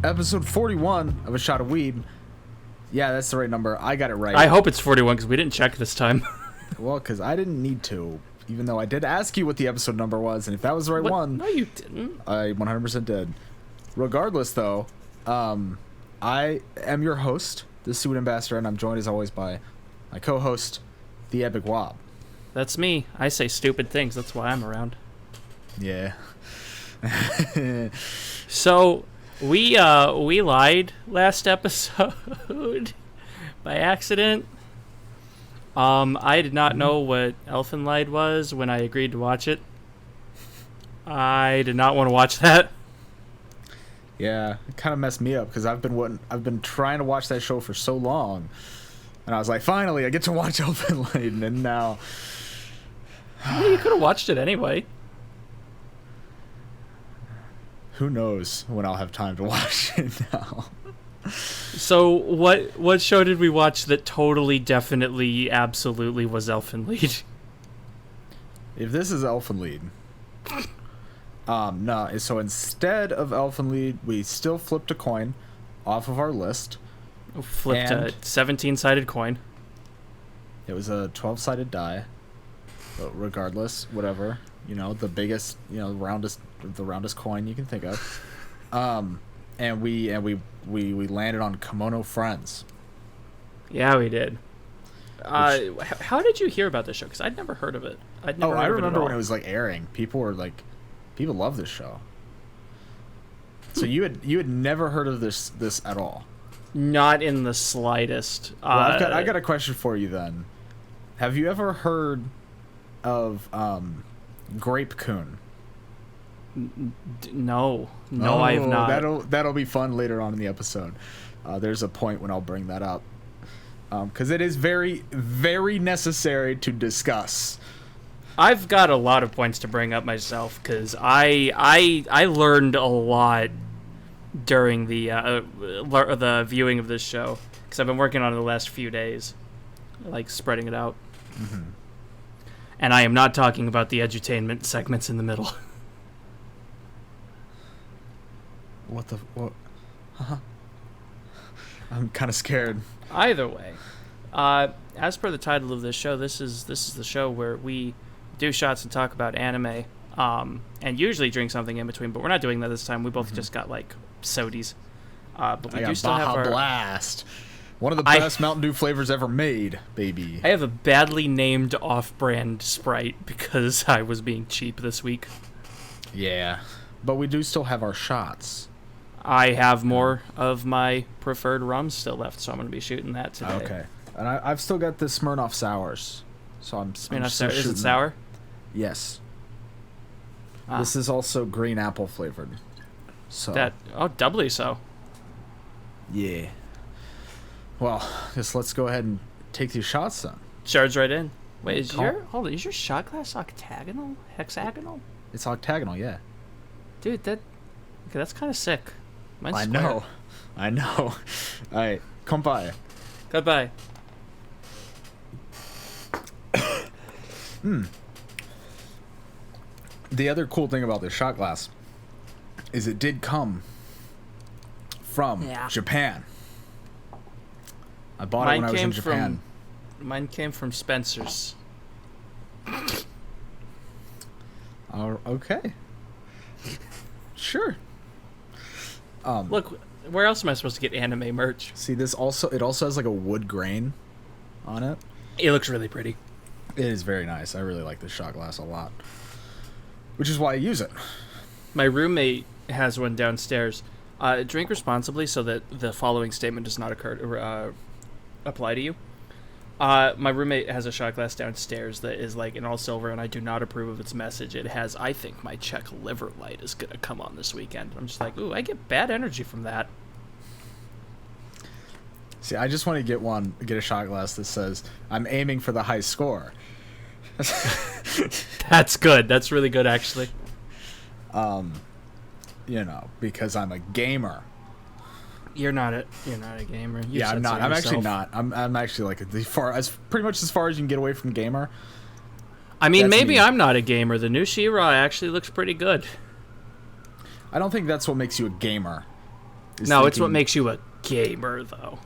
episode 41 of A Shot of Weeb. Yeah, that's the right number. I got it right. I hope it's 41 because we didn't check this time. Well, because I didn't need to, even though I did ask you what the episode number was, and if that was the right one... No, you didn't. I 100% did. Regardless, though, I am your host, the Seaweed Ambassador, and I'm joined, as always, by my co-host, the Epic Wob. That's me. I say stupid things. That's why I'm around. Yeah. So, we lied last episode by accident. I did not know what Elfenlied was when I agreed to watch it. I did not want to watch that. Yeah, it kind of messed me up because I've been trying to watch that show for so long, and I was like, finally, I get to watch Elfenlied, and now. Well, you could have watched it anyway. Who knows when I'll have time to watch it now. So what show did we watch that totally, definitely, absolutely was Elfenlied? If this is Elfenlied, no. So instead of Elfenlied, we still flipped a coin off of our list. Flipped a 17-sided coin. It was a 12-sided die. But regardless, whatever. You know, the biggest, the roundest coin you can think of. And we landed on Kemono Friends. Yeah, we did. How did you hear about this show? Because I'd never heard of it. I remember when it was airing. People love this show. So you had never heard of this at all? Not in the slightest. Well, I got a question for you then. Have you ever heard of Grape Coon? No, I have not. That'll be fun later on in the episode. There's a point when I'll bring that up, because it is very, very necessary to discuss. I've got a lot of points to bring up myself because I learned a lot during the viewing of this show because I've been working on it the last few days, spreading it out. Mm-hmm. And I am not talking about the edutainment segments in the middle. What? I'm kind of scared. Either way, as per the title of this show, this is the show where we do shots and talk about anime, and usually drink something in between. But we're not doing that this time. We both just got sodies. But we do still have our Blast. One of the best Mountain Dew flavors ever made, baby. I have a badly named off-brand Sprite because I was being cheap this week. Yeah, but we do still have our shots. I have more of my preferred rum still left, so I'm going to be shooting that today. Okay. And I've still got the Smirnoff Sours. So I'm still Sour. Is it sour? Yes. This is also green apple flavored. So doubly so. Yeah. Well, just let's go ahead and take these shots then. Charge right in. Wait, is your shot glass octagonal? Hexagonal? It's octagonal, yeah. Dude, that's kind of sick. Mine's I square. know. All right, kompai. Goodbye. The other cool thing about this shot glass is it did come from Japan. I bought it when I was in Japan. Mine came from Spencer's. Okay. Sure. Look, where else am I supposed to get anime merch? See, it also has a wood grain on it. It looks really pretty. It is very nice. I really like this shot glass a lot, which is why I use it. My roommate has one downstairs. Drink responsibly so that the following statement does not apply to you. My roommate has a shot glass downstairs that is in all silver, and I do not approve of its message. It has, I think my Czech liver light is going to come on this weekend. I'm just ooh, I get bad energy from that. See, I just want to get a shot glass that says, I'm aiming for the high score. That's good. That's really good, actually. Because I'm a gamer. You're not a gamer. I'm not. I'm actually not. I'm actually pretty much as far as you can get away from gamer. I mean, maybe I'm not a gamer. The new She-Ra actually looks pretty good. I don't think that's what makes you a gamer. No, it's what makes you a gamer, though.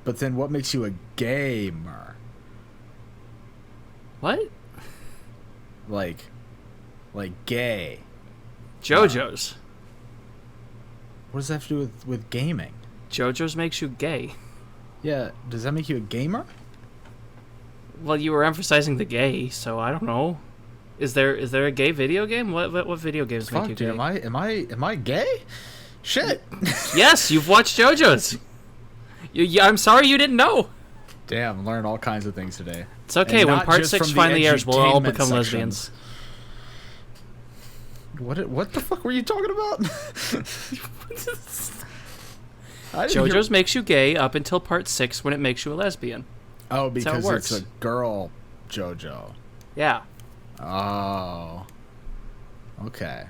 But then what makes you a gamer? What? Like gay. JoJo's. What does that have to do with gaming? JoJo's makes you gay. Yeah, does that make you a gamer? Well, you were emphasizing the gay, so I don't know. Is there a gay video game? What video games make you gay? Am I gay? Shit. Yes, you've watched JoJo's. I'm sorry you didn't know. Damn, learned all kinds of things today. It's okay. When part 6 finally airs, we'll all become lesbians. What the fuck were you talking about? JoJo's makes you gay up until part 6 when it makes you a lesbian. Oh, because it's a girl JoJo. Yeah. Oh. Okay.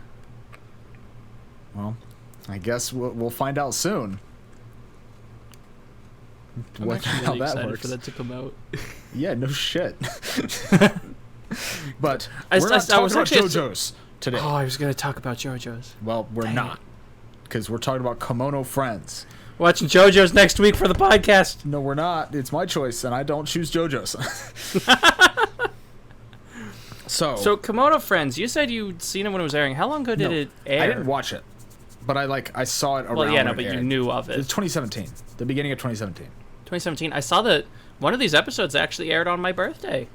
Well, I guess we'll find out soon. I'm actually really excited works. for that to come out. Yeah, no shit. But I we're not talking about JoJo's today. Oh, I was going to talk about JoJo's. Well, we're not. Because we're talking about Kemono Friends. Watching JoJo's next week for the podcast. No, we're not. It's my choice, and I don't choose JoJo's. So Kemono Friends, you said you'd seen it when it was airing. How long ago did it air? I didn't watch it, but I saw it around. Well, yeah, no, when but it aired. you knew of it. It's 2017, the beginning of 2017. 2017. I saw that one of these episodes actually aired on my birthday.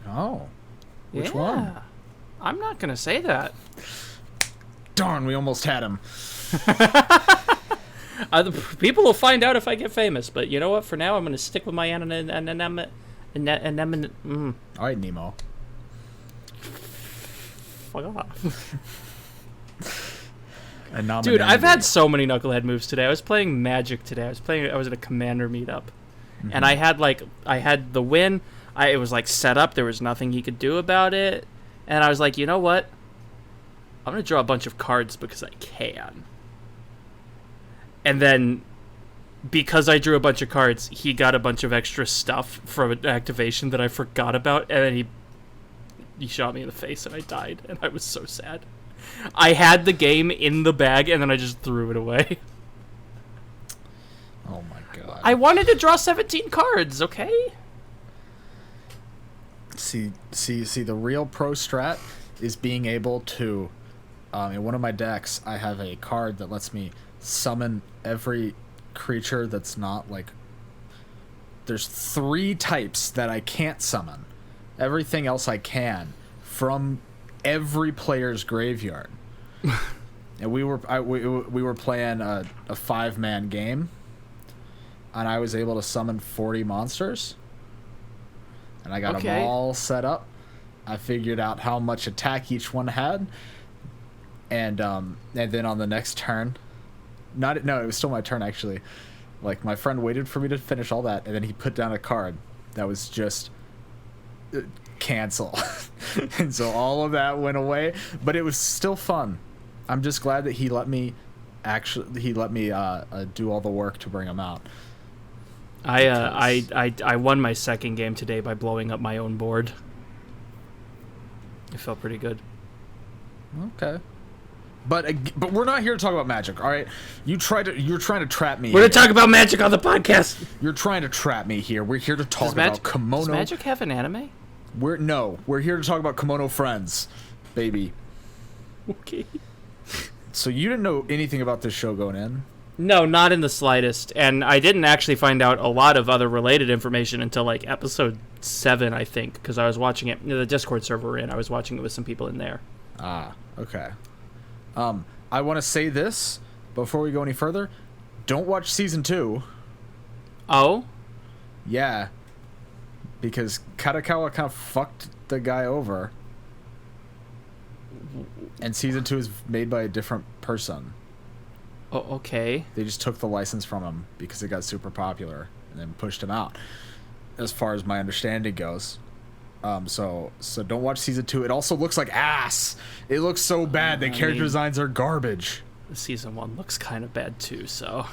Oh, which one? I'm not gonna say that. Darn, we almost had him. People will find out if I get famous, but you know what? For now, I'm gonna stick with my All right, Nemo. Fuck off. Dude, I've had so many knucklehead moves today. I was playing Magic today. I was at a Commander meetup, and I had the win. It was like set up. There was nothing he could do about it, and I was like, you know what? I'm gonna draw a bunch of cards because I can. And then, because I drew a bunch of cards, he got a bunch of extra stuff from an activation that I forgot about, and then he shot me in the face, and I died, and I was so sad. I had the game in the bag, and then I just threw it away. Oh my god. I wanted to draw 17 cards, okay? See, the real pro strat is being able to, in one of my decks, I have a card that lets me summon every creature that's not, like, there's 3 types that I can't summon. Everything else I can, from every player's graveyard. And we were playing a 5-man game, and I was able to summon 40 monsters, and I got them all set up. I figured out how much attack each one had, and then on the next turn, it was still my turn actually. Like, my friend waited for me to finish all that, and then he put down a card that was just cancel. And so all of that went away, but it was still fun. I'm just glad that he let me do all the work to bring him out. I won my second game today by blowing up my own board. It felt pretty good. Okay. But we're not here to talk about Magic, all right? You're trying to trap me. We're going to talk about Magic on the podcast. You're trying to trap me here. We're here to talk about Kemono. Does Magic have an anime? We're here to talk about Kemono Friends, baby. Okay. So you didn't know anything about this show going in? No, not in the slightest. And I didn't actually find out a lot of other related information until like episode 7, I think, because I was watching it. The Discord server we're in, I was watching it with some people in there. Ah, okay. I want to say this before we go any further. Don't watch season 2. Oh? Yeah. Because Katakawa kind of fucked the guy over. And season 2 is made by a different person. Oh, okay. They just took the license from him because it got super popular and then pushed him out, as far as my understanding goes. So don't watch season 2. It also looks like ass. It looks so bad. The character designs are garbage. Season 1 looks kind of bad too, so.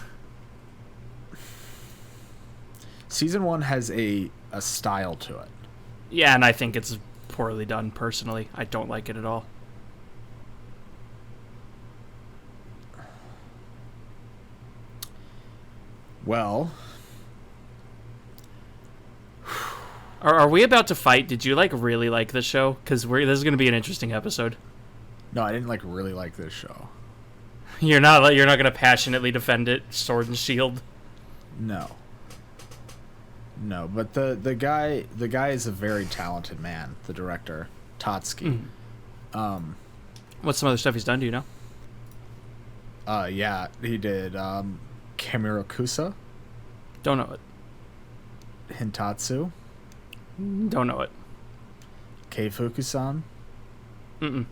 Season 1 has a style to it. Yeah, and I think it's poorly done, personally. I don't like it at all. Well, Are we about to fight? Did you really like this show? Because this is going to be an interesting episode. no, I didn't really like this show. You're not going to passionately defend it, sword and shield. No, but the guy is a very talented man. The director, Tatsuki. What's some other stuff he's done? Do you know? Yeah, he did Kamiro Kusa, Don't know it. Hintatsu, Don't know it. Keifuku-san, Mm-mm.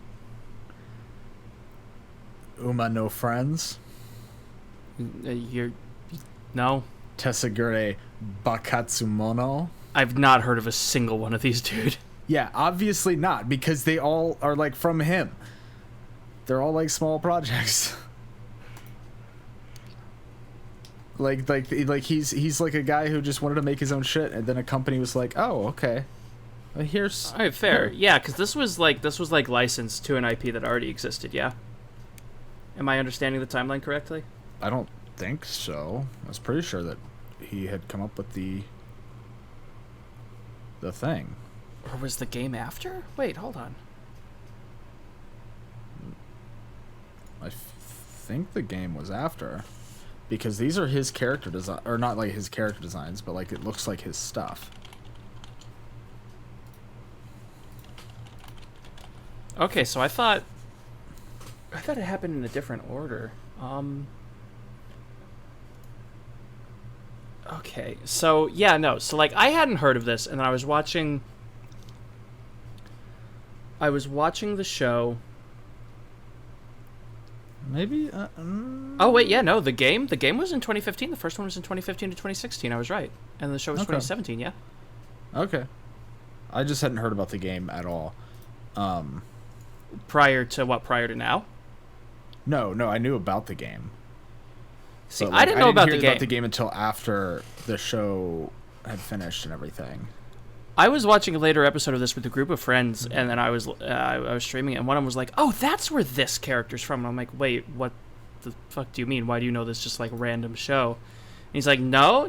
Uma no Friends, You're no. Tesagure Bakatsumono. I've not heard of a single one of these, dude. Yeah, obviously not, because they all are from him. They're all small projects. He's a guy who just wanted to make his own shit, and then a company was like, "Oh, okay, here's." All right, fair. Yeah, because this was licensed to an IP that already existed. Yeah. Am I understanding the timeline correctly? I don't think so. I was pretty sure that he had come up with the thing. Or was the game after? Wait, hold on. I think the game was after, because these are his character design, or not his character designs, but it looks like his stuff. Okay, so I thought it happened in a different order. Okay, so yeah, no, so I hadn't heard of this, and then I was watching the show. Maybe. Oh wait, yeah, no, the game was in 2015. The first one was in 2015 to 2016. I was right, and the show was 2017. Yeah. Okay. I just hadn't heard about the game at all. Prior to now? No, I knew about the game. See, but, I didn't know about hear the game. about the game until after the show had finished and everything. I was watching a later episode of this with a group of friends, and then I was streaming it, and one of them was like, "Oh, that's where this character's from." And I'm like, "Wait, what the fuck do you mean? Why do you know this just random show?" And he's like, "No,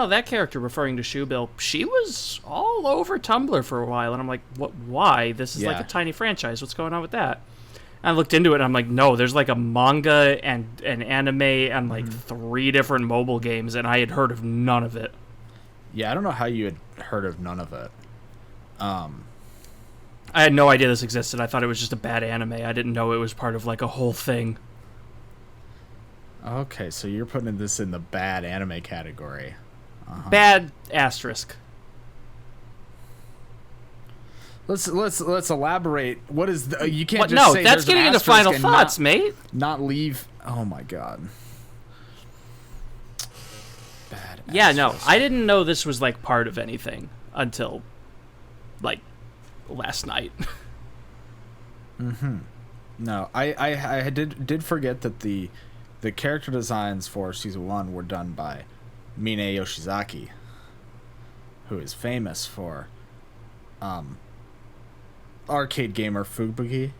that character," referring to Shoebill, she was all over Tumblr for a while. And I'm like, "What? Why? This is a tiny franchise. What's going on with that?" And I looked into it, and I'm like, "No, there's a manga and an anime and 3 different mobile games, and I had heard of none of it." Yeah, I don't know how you had heard of none of it. I had no idea this existed. I thought it was just a bad anime. I didn't know it was part of a whole thing. Okay, so you're putting this in the bad anime category. Bad asterisk. Let's elaborate. What is you can't What? just No, say that's there's an getting into asterisk final and thoughts, mate. Not leave. Oh my god. Bad. Yeah, no, asterisk. I didn't know this was part of anything until last night. No, I did forget that the character designs for season 1 were done by Mine Yoshizaki, who is famous for arcade gamer Fubuki.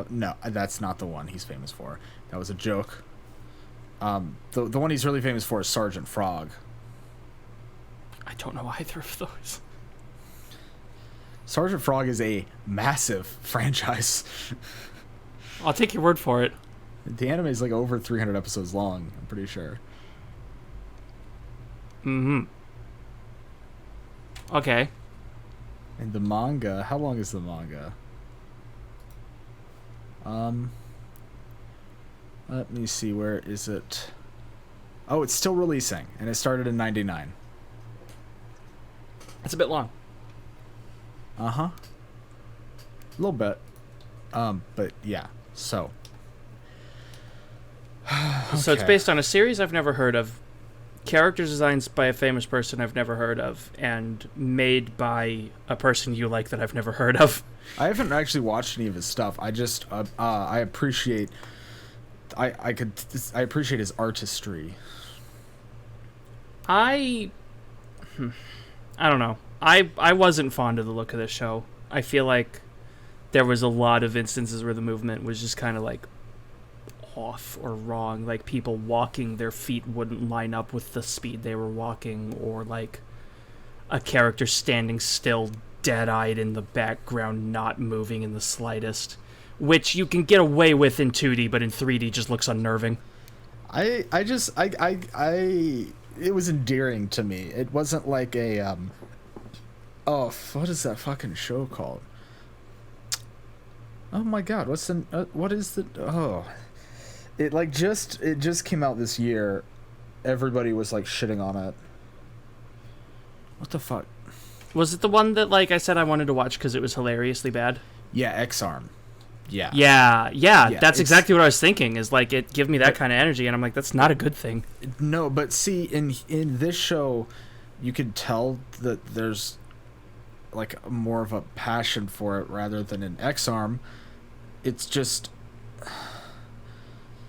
No, that's not the one he's famous for. That was a joke. The one he's really famous for is Sergeant Frog. I don't know either of those. Sergeant Frog is a massive franchise. I'll take your word for it. The anime is over 300 episodes long, I'm pretty sure. Okay. And the manga, how long is the manga? Let me see, where is it? Oh, it's still releasing, and it started in 99. It's a bit long. A little bit. But yeah, so. So it's based on a series I've never heard of, character designs by a famous person I've never heard of, and made by a person you like that I've never heard of. I haven't actually watched any of his stuff. I just I appreciate I appreciate his artistry. I don't know. I wasn't fond of the look of this show. I feel like there was a lot of instances where the movement was just kind of off or wrong. Like, people walking, their feet wouldn't line up with the speed they were walking, or like a character standing still, dead-eyed in the background, not moving in the slightest, which you can get away with in 2D, but in 3D just looks unnerving. It was endearing to me. It wasn't like a what is that fucking show called? Oh my god, it just came out this year. Everybody was like shitting on it. What the fuck? Was it the one that, like, I said I wanted to watch because it was hilariously bad? Yeah, X-Arm. Yeah. Yeah, that's exactly what I was thinking, is like, it give me that kind of energy, and I'm like, that's not a good thing. No, but see, in this show, you could tell that there's like more of a passion for it rather than in X-Arm. It's just...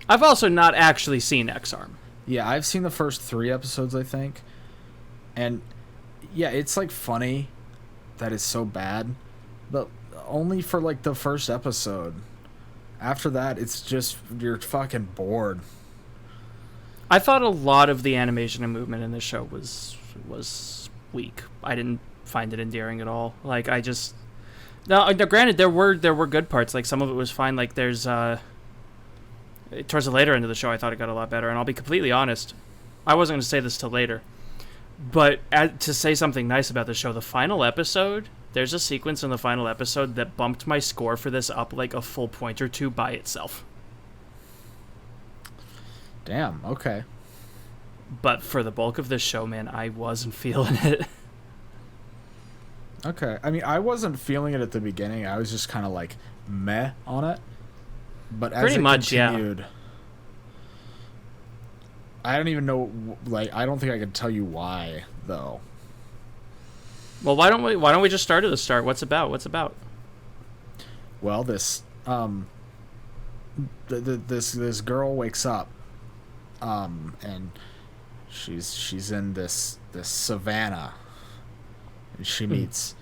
I've also not actually seen X-Arm. Yeah, I've seen the first 3 episodes, I think. And yeah, it's like funny that it's so bad, but only for like the first episode. After that, it's just, you're fucking bored. I thought a lot of the animation and movement in this show was weak. I didn't find it endearing at all. Like, I just... Now, granted, there were good parts. Like, some of it was fine. Like, there's towards the later end of the show, I thought it got a lot better. And I'll be completely honest, I wasn't going to say this till later, but to say something nice about the show, the final episode, there's a sequence in the final episode that bumped my score for this up like a full point or 2 by itself. Damn, okay. But for the bulk of this show, man, I wasn't feeling it. Okay. I mean, I wasn't feeling it at the beginning. I was just kind of like meh on it. But as Pretty it much, continued, I don't even know, like, I don't think I can tell you why, though. Well, why don't we just start at the start? What's about? Well, this this girl wakes up, and she's in this savannah, and she meets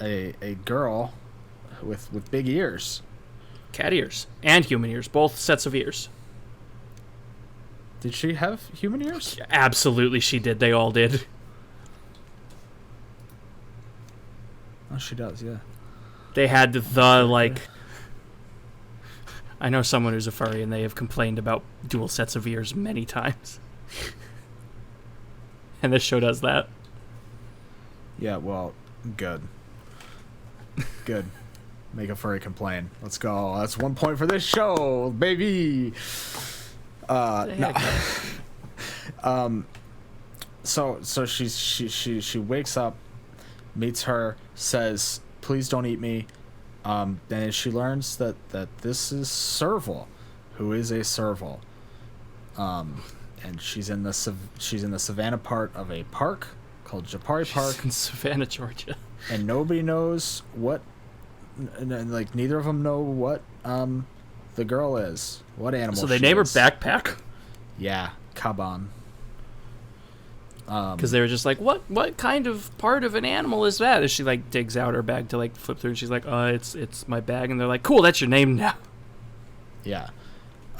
a girl with big ears. Cat ears and human ears, both sets of ears. Did she have human ears? Absolutely, she did. They all did. Oh, she does, yeah. They had the, like... I know someone who's a furry, and they have complained about dual sets of ears many times. And this show does that. Yeah, well, good. Good. Make a furry complain. Let's go. That's 1 point for this show, baby. No. So she wakes up, meets her, says, "Please don't eat me." Then she learns that this is Serval, who is a serval. And she's in the savannah part of a park called Japari Park in Savannah, Georgia. And nobody knows what, like, neither of them know what the girl is, what animal. So they name her Backpack. Yeah, Kaban. Because they were just like, what kind of part of an animal is that? As she like digs out her bag to like flip through, and she's like, it's my bag, and they're like, cool, that's your name now. Yeah.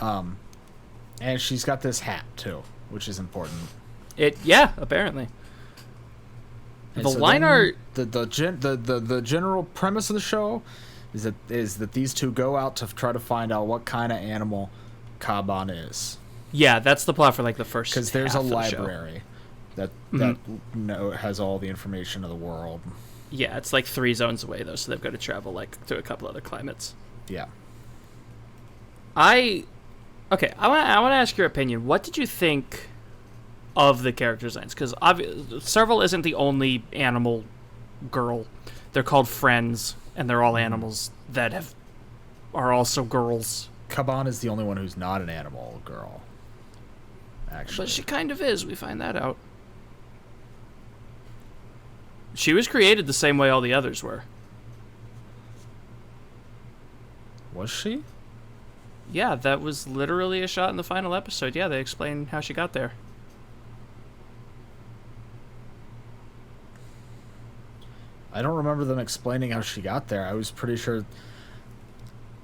And she's got this hat too, which is important. Apparently. And the so line art, the general premise of the show is that these two go out to try to find out what kind of animal Kaban is. Yeah, that's the plot for like the first. Because there's a library that Mm-hmm. has all the information of the world. Yeah, it's like 3 zones away though, so they've got to travel like through a couple other climates. Yeah. I want to ask your opinion. What did you think of the character designs? Because Serval isn't the only animal girl. They're called friends, and they're all animals that are also girls. Kaban is the only one who's not an animal girl. Actually, but she kind of is. We find that out. She was created the same way all the others were. Was she? Yeah, that was literally a shot in the final episode. Yeah, they explain how she got there. I don't remember them explaining how she got there. I was pretty sure...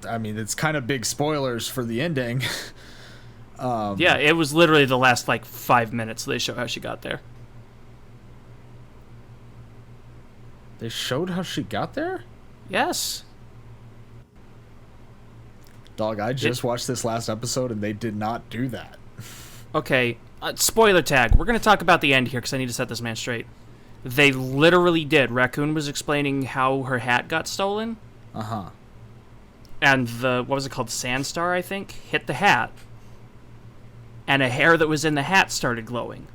I mean, it's kind of big spoilers for the ending. Yeah, it was literally the last, like, 5 minutes they show how she got there. They showed how she got there? Yes. Dog, I just watched this last episode and they did not do that. Okay, spoiler tag. We're going to talk about the end here because I need to set this man straight. They literally did. Raccoon was explaining how her hat got stolen. Uh-huh. And what was it called? Sandstar, I think, hit the hat. And a hair that was in the hat started glowing.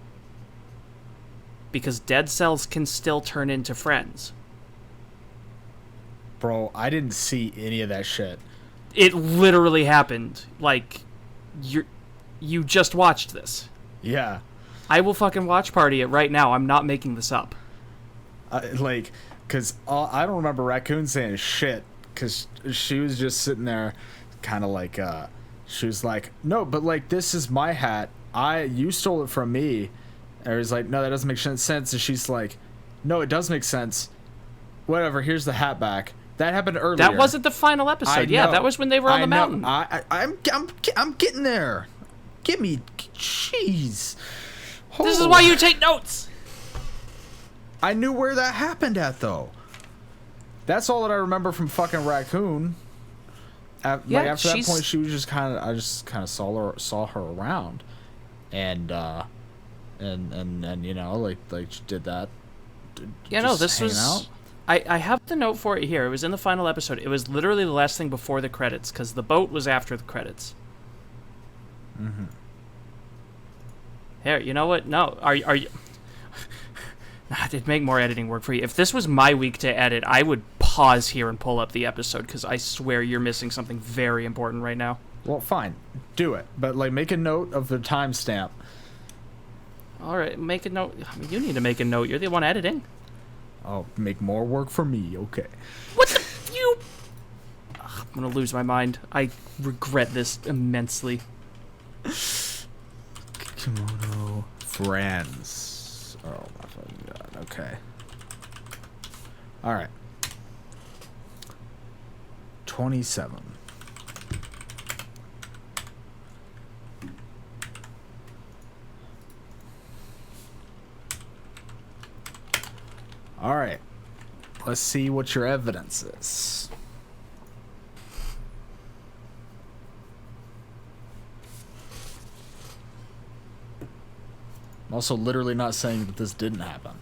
Because dead cells can still turn into friends. Bro, I didn't see any of that shit. It literally happened. Like, you just watched this. Yeah. I will fucking watch party it right now. I'm not making this up. Because I don't remember Raccoon saying shit. Because she was just sitting there kind of like, she was like, no, but like, this is my hat. You stole it from me. And he's like, no, that doesn't make sense. And she's like, no, it does make sense. Whatever, here's the hat back. That happened earlier. That wasn't the final episode. Yeah, that was when they were on the mountain. I'm getting there. Give me, jeez. This is why you take notes. I knew where that happened at, though. That's all that I remember from fucking Raccoon. After that point, she was just kind of. I just kind of saw her around, and you know, like she did that. Yeah, no, this was. Out. I have the note for it here. It was in the final episode. It was literally the last thing before the credits, because the boat was after the credits. Mm-hmm. Here, you know what? No, are you? It'd make more editing work for you. If this was my week to edit, I would pause here and pull up the episode, because I swear you're missing something very important right now. Well, fine, do it, but like make a note of the timestamp. All right, make a note. I mean, you need to make a note. You're the one editing. Oh, make more work for me, okay. What the... You... Ugh, I'm gonna lose my mind. I regret this immensely. Kemono Friends. Oh, my fucking God. Okay. Alright. 27. All right, let's see what your evidence is. I'm also literally not saying that this didn't happen.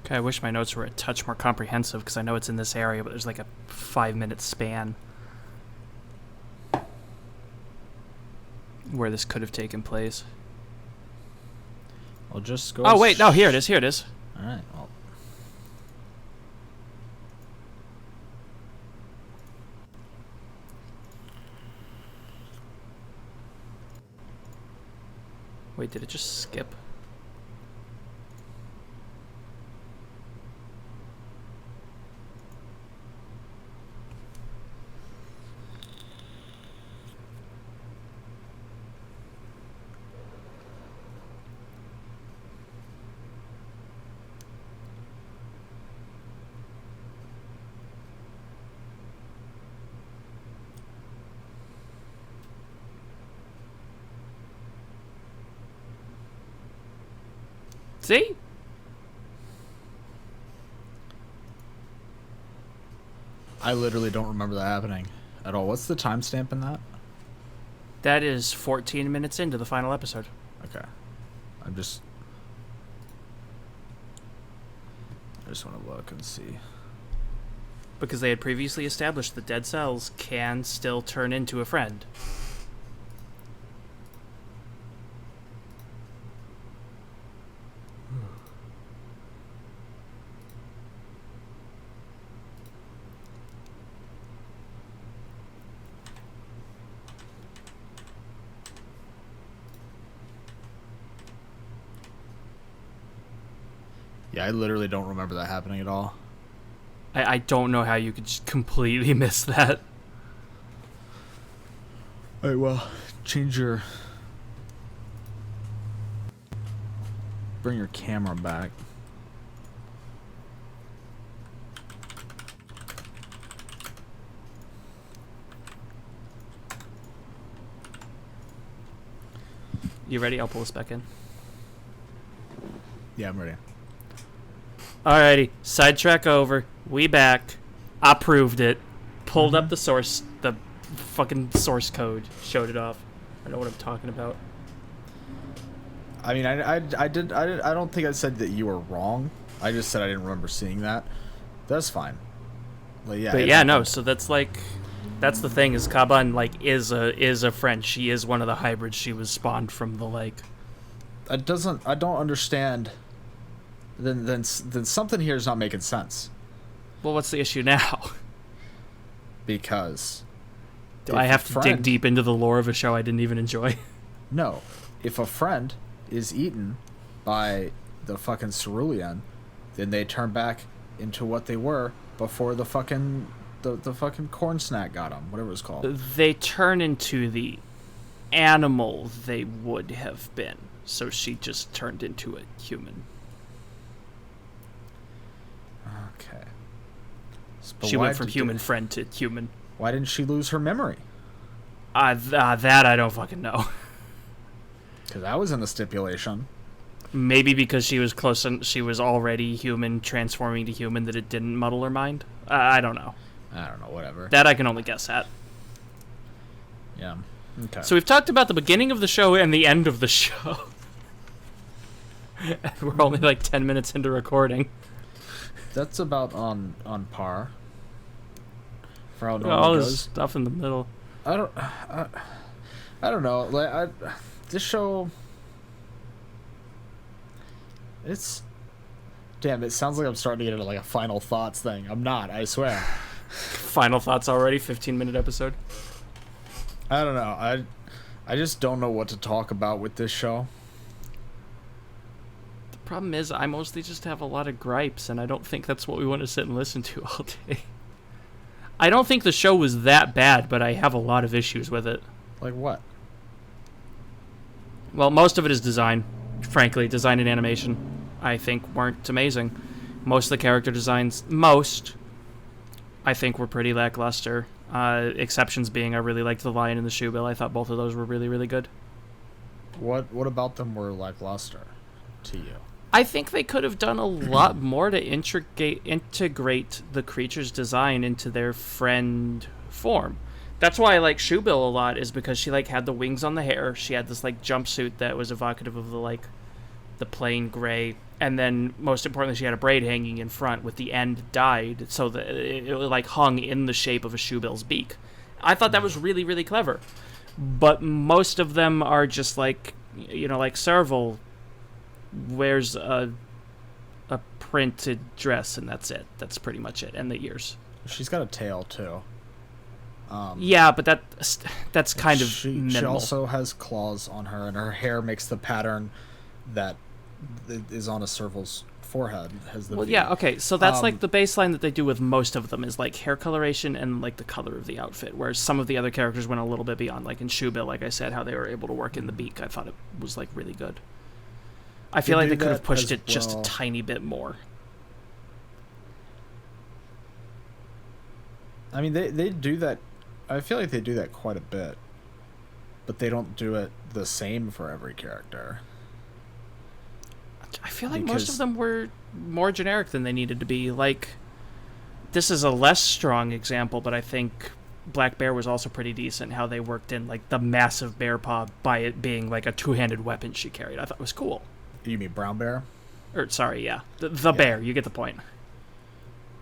Okay, I wish my notes were a touch more comprehensive, because I know it's in this area, but there's like a 5-minute span where this could have taken place. I'll just go. Oh, wait, no, here it is, here it is. All right, well. Wait, did it just skip? See? I literally don't remember that happening at all. What's the timestamp in that? That is 14 minutes into the final episode. Okay. I just want to look and see. Because they had previously established that dead cells can still turn into a friend. Yeah, I literally don't remember that happening at all. I don't know how you could just completely miss that. Alright, well, bring your camera back. You ready? I'll pull this back in. Yeah, I'm ready. Alrighty, sidetrack over. We back. I proved it. Pulled up the fucking source code. Showed it off. I know what I'm talking about. I mean, I don't think I said that you were wrong. I just said I didn't remember seeing that. That's fine. But yeah, no. So that's the thing is Kaban is a friend. She is one of the hybrids. She was spawned from the lake. I don't understand. Then something here is not making sense. Well, what's the issue now? Because do I have to dig deep into the lore of a show I didn't even enjoy? No. If a friend is eaten by the fucking cerulean, then they turn back into what they were before the fucking corn snack got them, whatever it's called. They turn into the animal they would have been. So she just turned into a human. Okay. She went from human friend to human. Why didn't she lose her memory? That I don't fucking know. Because that was in the stipulation. Maybe because she was close and she was already human, transforming to human, that it didn't muddle her mind. I don't know. I don't know, whatever. That I can only guess at. Yeah. Okay. So we've talked about the beginning of the show and the end of the show. And we're only like 10 minutes into recording. That's about on par. For how All goes. this stuff in the middle. I don't know. Like this show. It's. Damn! It sounds like I'm starting to get into like a final thoughts thing. I'm not. I swear. Final thoughts already. 15-minute episode. I don't know. I just don't know what to talk about with this show. The problem is I mostly just have a lot of gripes, and I don't think that's what we want to sit and listen to all day. I don't think the show was that bad, but I have a lot of issues with it. Like what? Well, most of it is design. Frankly, design and animation, I think, weren't amazing. Most of the character designs, I think, were pretty lackluster. Exceptions being, I really liked the Lion and the Shoebill. I thought both of those were really, really good. What about them were lackluster to you? I think they could have done a lot more to integrate the creature's design into their friend form. That's why I like Shoebill a lot, is because she had the wings on the hair. She had this jumpsuit that was evocative of the plain gray, and then most importantly, she had a braid hanging in front with the end dyed so that it hung in the shape of a Shoebill's beak. I thought that was really, really clever. But most of them are just like Serval wears a printed dress, and that's it. That's pretty much it. And the ears. She's got a tail too. Yeah, but that's kind of minimal. She also has claws on her, and her hair makes the pattern that is on a Serval's forehead. Yeah, okay, so that's the baseline that they do with most of them is hair coloration and the color of the outfit, whereas some of the other characters went a little bit beyond. In Shoebill, like I said, how they were able to work in the beak, I thought it was really good. I feel like they could have pushed it just a tiny bit more. I mean, they do that. I feel like they do that quite a bit, but they don't do it the same for every character. I feel like most of them were more generic than they needed to be. Like, this is a less strong example, but I think Black Bear was also pretty decent, how they worked in, like, the massive bear paw by it being, like, a two-handed weapon she carried. I thought it was cool. You mean Brown Bear? Or, sorry, yeah. The bear, you get the point.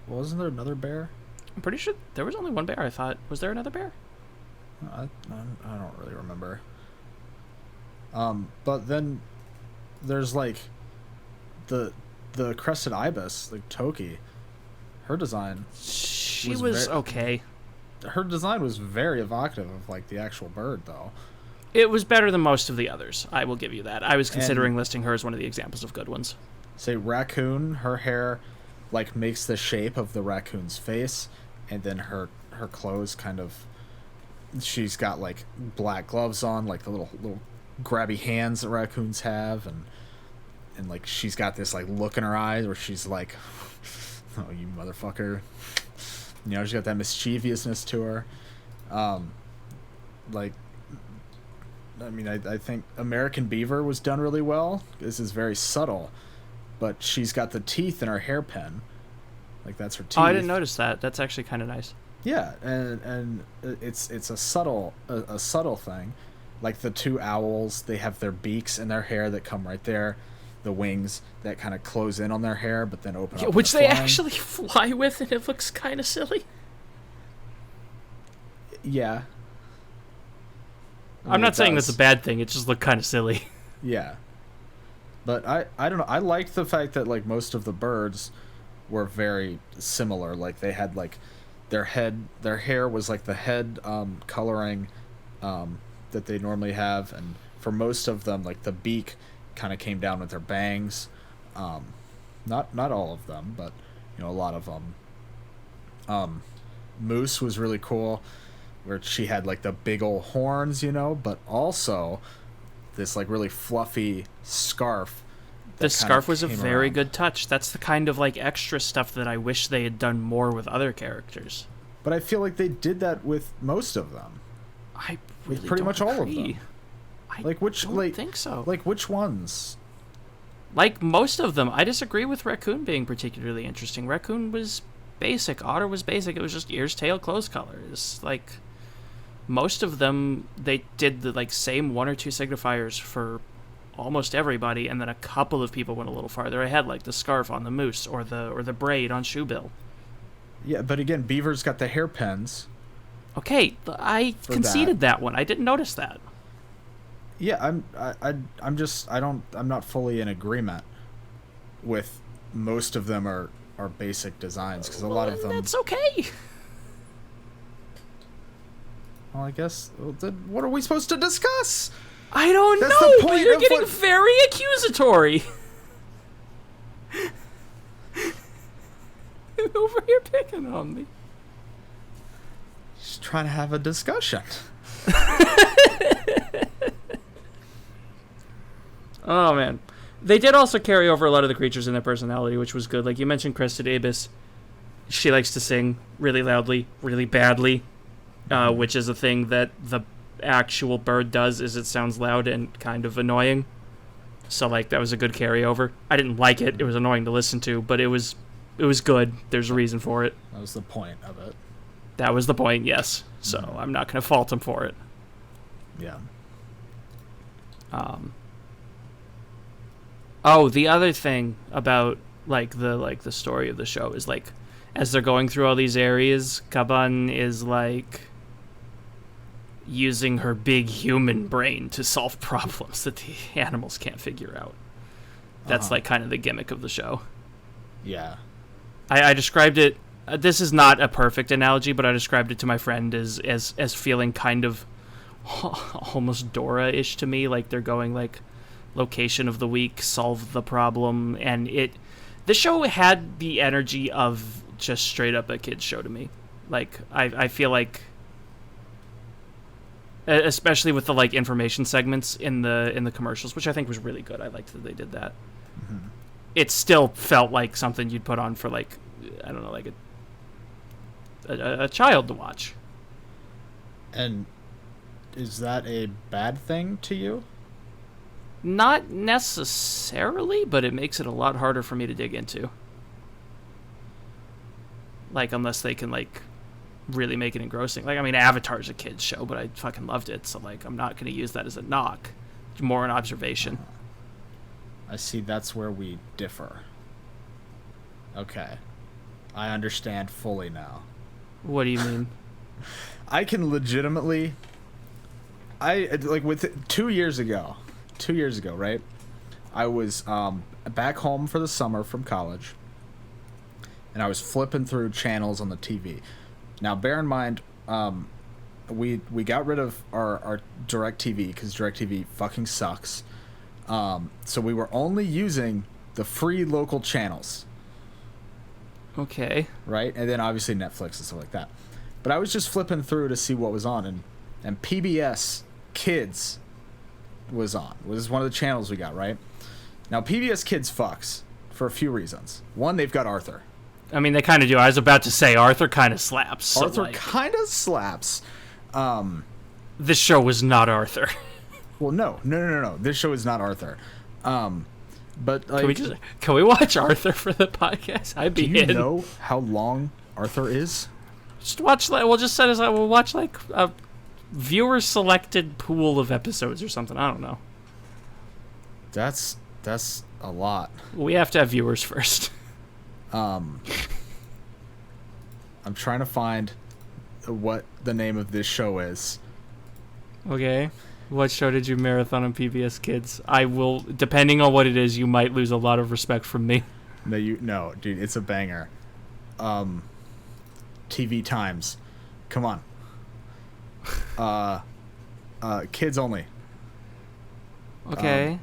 Well, wasn't there another bear? I'm pretty sure there was only one bear, I thought. Was there another bear? I don't really remember. But then there's, like, the crested ibis, like Toki. Her design... She was okay. Her design was very evocative of, like, the actual bird, though. It was better than most of the others. I will give you that. I was considering listing her as one of the examples of good ones. Say, raccoon, her hair, like, makes the shape of the raccoon's face, and then her clothes kind of... She's got, like, black gloves on, like the little grabby hands that raccoons have, and like, she's got this, like, look in her eyes where she's like, oh, you motherfucker. You know, she's got that mischievousness to her. Like, I mean, I think American Beaver was done really well. This is very subtle, but she's got the teeth in her hairpin. Like, that's her teeth. Oh, I didn't notice that. That's actually kind of nice. Yeah, and it's a subtle thing. Like, the two owls, they have their beaks in their hair that come right there. The wings that kind of close in on their hair, but then open up. Which they actually fly with, and it looks kind of silly. Yeah. I'm not saying that's a bad thing. It just looked kind of silly. Yeah. But I don't know. I liked the fact that, like, most of the birds were very similar. Like, they had, like, their hair was like the head coloring that they normally have, and for most of them, like, the beak kind of came down with their bangs. Not all of them, but, you know, a lot of them. Moose was really cool, where she had, like, the big old horns, you know, but also this, like, really fluffy scarf. The scarf was a very good touch. That's the kind of, like, extra stuff that I wish they had done more with other characters. But I feel like they did that with most of them. I really with pretty don't much agree. all of them. I don't think so. Like, which ones? Like, most of them. I disagree with Raccoon being particularly interesting. Raccoon was basic. Otter was basic. It was just ears, tail, clothes colors. Like, most of them, they did the, like, same one or two signifiers for almost everybody, and then a couple of people went a little farther ahead, like the scarf on the moose or the braid on Shoebill. Yeah, but again, Beaver's got the hairpins. Okay, I conceded that one. I didn't notice that. Yeah, I'm not fully in agreement with most of them are basic designs, because a lot of them... That's okay. Well, I guess, then what are we supposed to discuss? I don't know, but you're getting very accusatory. You're over here picking on me. Just trying to have a discussion. Oh, man. They did also carry over a lot of the creatures in their personality, which was good. Like, you mentioned Crested Ibis. She likes to sing really loudly, really badly, which is a thing that the actual bird does, is it sounds loud and kind of annoying. So, like, that was a good carryover. I didn't like it. It was annoying to listen to, but it was good. There's a reason for it. That was the point of it. That was the point, yes. So, I'm not going to fault him for it. Yeah. Oh, the other thing about, like, the story of the show is, like, as they're going through all these areas, Kaban is, like, using her big human brain to solve problems that the animals can't figure out. That's, like, kind of the gimmick of the show. Yeah. I described it... this is not a perfect analogy, but I described it to my friend as feeling kind of almost Dora-ish to me. Like, they're going, like, location of the week, solve the problem, and the show had the energy of just straight up a kid's show to me. Like, I feel like, especially with the, like, information segments in the commercials, which I think was really good. I liked that they did that. Mm-hmm. It still felt like something you'd put on for, like, I don't know, like a child to watch. And is that a bad thing to you? Not necessarily, but it makes it a lot harder for me to dig into. Like, unless they can, like, really make it engrossing. Like, I mean, Avatar's a kid's show, but I fucking loved it, so, like, I'm not going to use that as a knock. It's more an observation. I see, that's where we differ. Okay. I understand fully now. What do you mean? I can legitimately... with 2 years ago, right? I was back home for the summer from college, and I was flipping through channels on the TV. Now, bear in mind, we got rid of our DirecTV because DirecTV fucking sucks. So we were only using the free local channels. Okay. Right? And then obviously Netflix and stuff like that. But I was just flipping through to see what was on, and PBS Kids was on. Was one of the channels we got, right? Now, PBS Kids fucks for a few reasons. One, they've got Arthur. I mean, they kind of do. I was about to say, Arthur kind of slaps. So Arthur kind of slaps. This show was not Arthur. Well, no. This show is not Arthur. But like, can we watch Arthur for the podcast? I'd be in. Do you know how long Arthur is? Just watch. We'll just set aside. We'll watch like a viewer selected pool of episodes or something. I don't know. That's a lot. We have to have viewers first. I'm trying to find what the name of this show is. Okay. What show did you marathon on PBS Kids? I will, depending on what it is, you might lose a lot of respect from me. No, dude, it's a banger. TV Times. Come on. Kids only. Okay.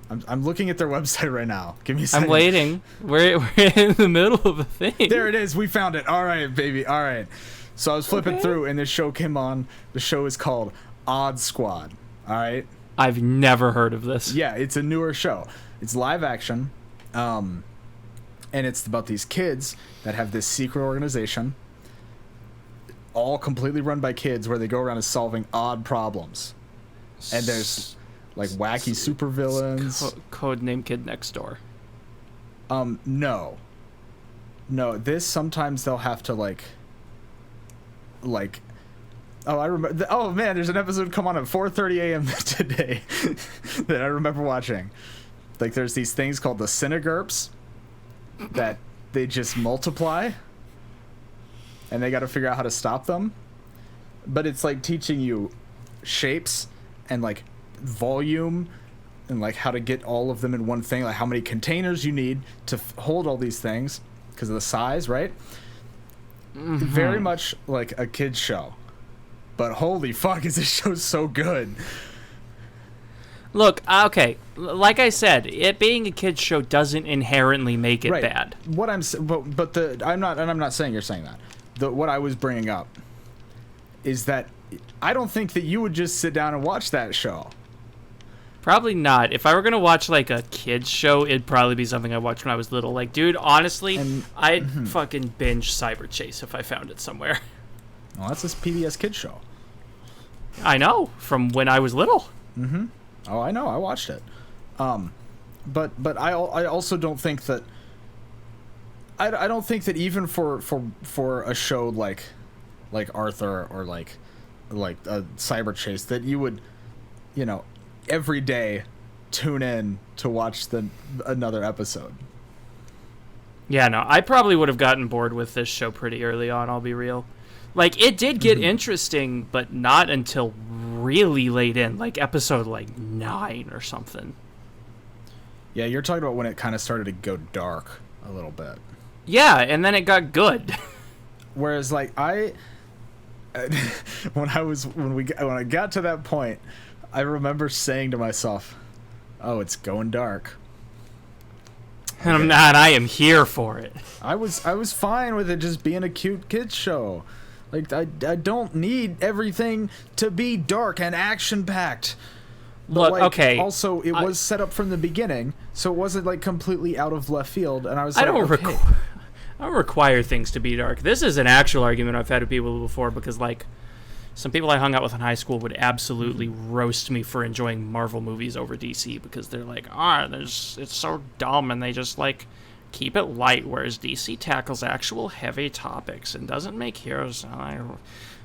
I'm looking at their website right now. Give me a second. I'm waiting. We're in the middle of a thing. There it is. We found it. All right, baby. All right. So I was flipping through, and this show came on. The show is called Odd Squad. All right. I've never heard of this. Yeah, it's a newer show. It's live action, and it's about these kids that have this secret organization, all completely run by kids, where they go around and solving odd problems. And there's like wacky supervillains. Codename Kid Next Door. No. This sometimes they'll have to like. Oh, I remember. Oh man, there's an episode come on at 4:30 a.m. today that I remember watching. Like, there's these things called the Cinegerps that they just multiply, and they got to figure out how to stop them. But it's like teaching you shapes and like volume and like how to get all of them in one thing, like how many containers you need to hold all these things because of the size, right? Mm-hmm. Very much like a kid's show. But holy fuck, is this show so good? Look, okay, like I said, it being a kid's show doesn't inherently make it bad. What I'm not saying you're saying that. What I was bringing up is that I don't think that you would just sit down and watch that show. Probably not. If I were gonna watch like a kid's show, it'd probably be something I watched when I was little. Like, dude, honestly, I'd fucking binge Cyber Chase if I found it somewhere. Well, that's this PBS Kids show. I know, from when I was little. Mm-hmm. Oh, I know. I watched it. But I also don't think that. I don't think that even for a show like Arthur or like a Cyber Chase, that you would, every day tune in to watch another episode. Yeah, no, I probably would have gotten bored with this show pretty early on, I'll be real. Like, it did get interesting, but not until really late in, like episode 9 or something. Yeah, you're talking about when it kind of started to go dark a little bit. Yeah, and then it got good. Whereas, like, when I got to that point, I remember saying to myself, "Oh, it's going dark." And I'm not. I am here for it. I was fine with it just being a cute kids show. Like, I don't need everything to be dark and action-packed. Look, okay. Also, it was set up from the beginning, so it wasn't, like, completely out of left field, and I was like, I don't require things to be dark. This is an actual argument I've had with people before, because, like, some people I hung out with in high school would absolutely roast me for enjoying Marvel movies over DC because they're like, it's so dumb, and they just like keep it light, whereas DC tackles actual heavy topics and doesn't make heroes.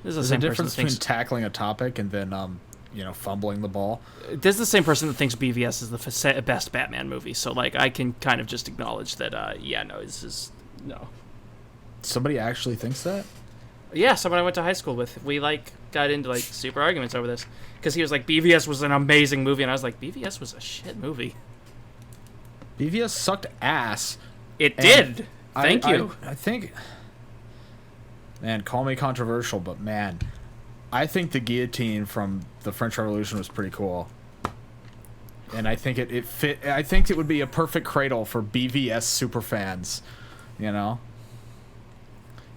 This is the There's same a difference person that between tackling a topic and then fumbling the ball. This is the same person that thinks BVS is the best Batman movie, so like I can kind of just acknowledge that. This is no. Somebody actually thinks that? Yeah, someone I went to high school with. We like got into like super arguments over this because he was like, BVS was an amazing movie, and I was like, BVS was a shit movie. BVS sucked ass. It did. Thank you. I think, man, call me controversial, but man, I think the guillotine from the French Revolution was pretty cool. And I think it fit. I think it would be a perfect cradle for BVS superfans. You know?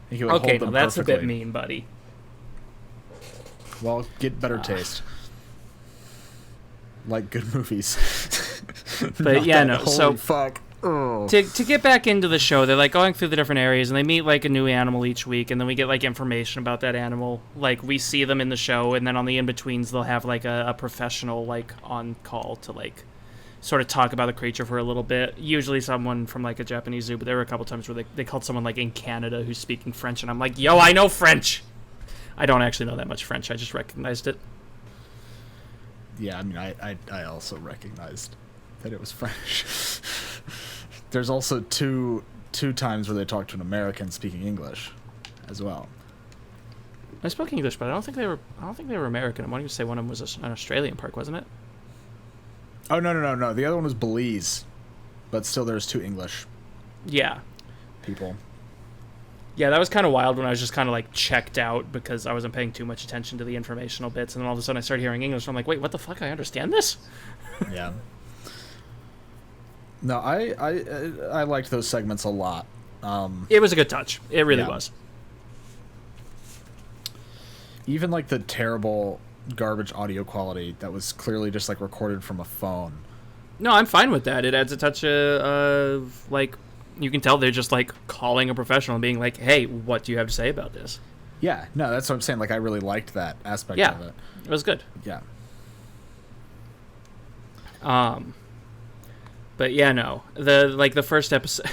I think it would hold them that's perfectly. a bit mean, buddy. Well, get better taste. Like good movies. But yeah, no. So fuck. Oh. To get back into the show, they're like going through the different areas, and they meet like a new animal each week, and then we get like information about that animal. Like we see them in the show, and then on the in-betweens, they'll have like a professional like on call to like sort of talk about the creature for a little bit. Usually someone from like a Japanese zoo, but there were a couple times where they called someone like in Canada who's speaking French, and I'm like, yo, I know French. I don't actually know that much French. I just recognized it. Yeah, I mean, I also recognized that it was French. There's also two times where they talked to an American speaking English, as well. I spoke English, but I don't think they were American. I'm wanting to say one of them was an Australian park, wasn't it? Oh no. The other one was Belize, but still, there's two English. Yeah. People. Yeah, that was kind of wild when I was just kind of like checked out because I wasn't paying too much attention to the informational bits, and then all of a sudden I started hearing English, and I'm like, wait, what the fuck? I understand this? Yeah. No, I liked those segments a lot. It was a good touch. It really was. Even like the terrible garbage audio quality that was clearly just like recorded from a phone. No, I'm fine with that. It adds a touch of like, you can tell they're just like calling a professional and being like, hey, what do you have to say about this? Yeah, no, that's what I'm saying. Like, I really liked that aspect of it. It was good. Yeah. But yeah, no. The first episode,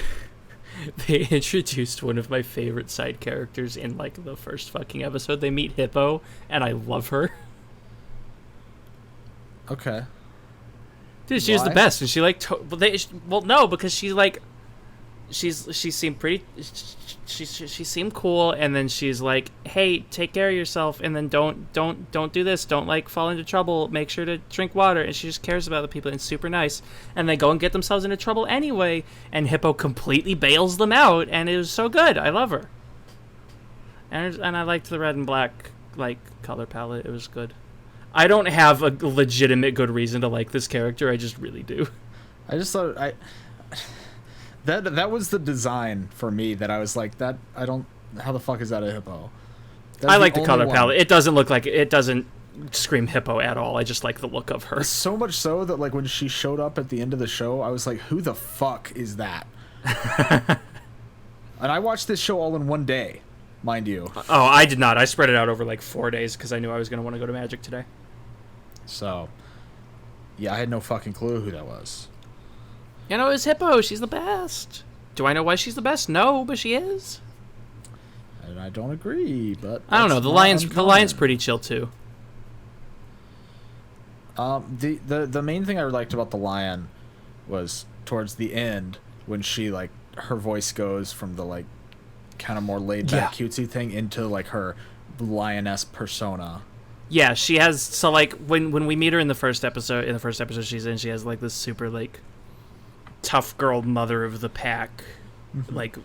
they introduced one of my favorite side characters in like the first fucking episode. They meet Hippo, and I love her. Okay. Dude, she was the best, and she like no, because she like she seemed pretty. She seemed cool, and then she's like, "Hey, take care of yourself, and then don't do this. Don't like fall into trouble. Make sure to drink water." And she just cares about the people and it's super nice. And they go and get themselves into trouble anyway, and Hippo completely bails them out, and it was so good. I love her. And I liked the red and black like color palette. It was good. I don't have a legitimate good reason to like this character. I just really do. I just thought that was the design for me that I was like, that I don't, how the fuck is that a hippo? I like the color palette. It doesn't look like it doesn't scream hippo at all. I just like the look of her. So much so that like when she showed up at the end of the show, I was like, who the fuck is that? And I watched this show all in one day, mind you. Oh, I did not. I spread it out over like 4 days because I knew I was going to want to go to Magic today. So, yeah, I had no fucking clue who that was. You know, it's Hippo. She's the best. Do I know why she's the best? No, but she is. And I don't agree, but I don't know. The lion's pretty chill too. The main thing I liked about the lion was towards the end when she like her voice goes from the like kind of more laid back cutesy thing into like her lioness persona. Yeah, she has, so like when we meet her in the first episode she's in, she has like this super like tough girl mother of the pack like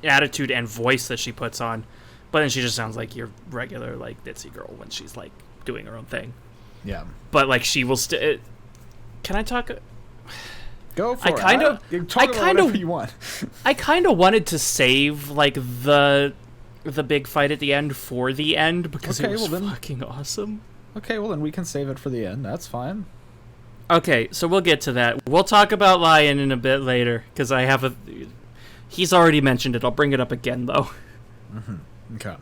attitude and voice that she puts on, but then she just sounds like your regular like ditzy girl when she's like doing her own thing. Yeah, but like she will can I talk? Go for it. I kind of wanted to save like the big fight at the end for the end because it was fucking awesome. Okay, well then we can save it for the end. That's fine. Okay, so we'll get to that. We'll talk about Lion in a bit later because I have he's already mentioned it. I'll bring it up again though. Mm-hmm. Okay.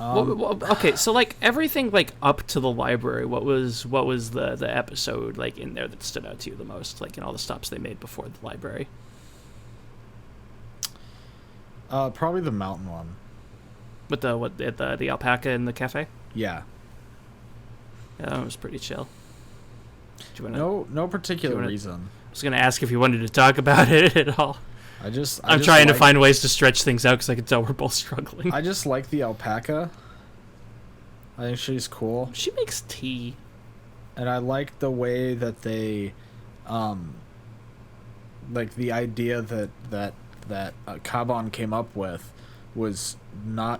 Okay, so like everything like up to the library, what was the episode like in there that stood out to you the most, like in all the stops they made before the library? Probably the mountain one. With the alpaca in the cafe? Yeah. Yeah, that was pretty chill. Do you wanna, no particular reason. I was gonna ask if you wanted to talk about it at all. I'm trying to find ways to stretch things out because I can tell we're both struggling. I just like the alpaca. I think she's cool. She makes tea. And I like the way that they, like the idea that Kaban came up with was not.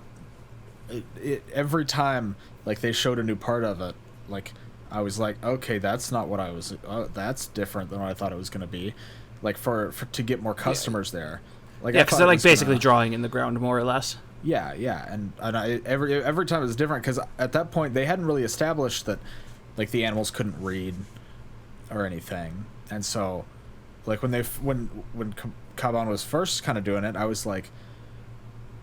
Every time like they showed a new part of it, like I was like, okay, that's not what I was. That's different than what I thought it was gonna be. Like for to get more customers there, like yeah, because they're like basically drawing in the ground more or less. Yeah, and every time it was different because at that point they hadn't really established that like the animals couldn't read or anything, and so like when Kaban was first kind of doing it, I was like,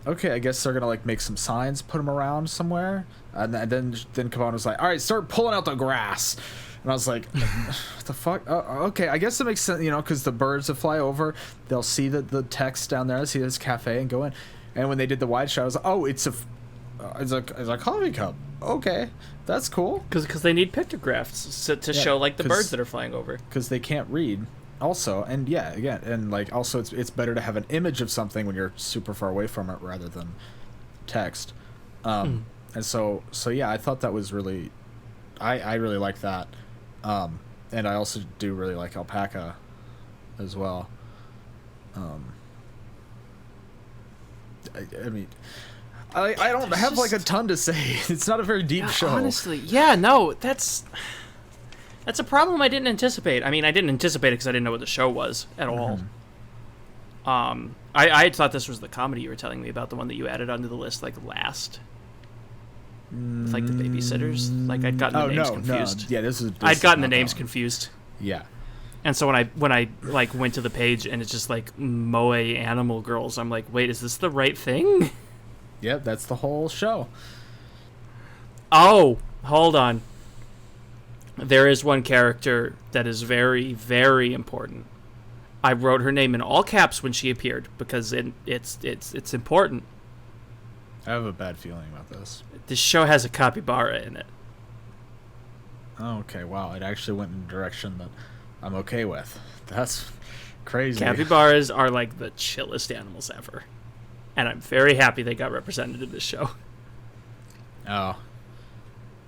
okay, I guess they're gonna like make some signs, put them around somewhere, and then Kaban was like, all right, start pulling out the grass. And I was like, what the fuck? Okay, I guess it makes sense, because the birds that fly over, they'll see the text down there, see this cafe, and go in. And when they did the wide shot, I was like, oh, it's a coffee cup. Okay, that's cool. Because they need pictographs to show like the birds that are flying over. Because they can't read. Also, and yeah, again, and like also, it's better to have an image of something when you're super far away from it rather than text. And so yeah, I thought that was really, I really like that. And I also do really like alpaca as well. I mean, I don't have like a ton to say. It's not a very deep show. Honestly, yeah, no, that's a problem I didn't anticipate. I mean, I didn't anticipate it because I didn't know what the show was at all. I had thought this was the comedy you were telling me about, the one that you added onto the list like last. With like the babysitters, like I'd gotten the names confused. No. Yeah, I'd gotten the names confused. Yeah. And so when I like went to the page and it's just like Moe Animal Girls, I'm like, wait, is this the right thing? Yep, that's the whole show. Oh, hold on. There is one character that is very, very important. I wrote her name in all caps when she appeared because it's important. I have a bad feeling about this. This show has a capybara in it. Oh, okay, wow. It actually went in a direction that I'm okay with. That's crazy. Capybaras are like the chillest animals ever. And I'm very happy they got represented in this show. Oh.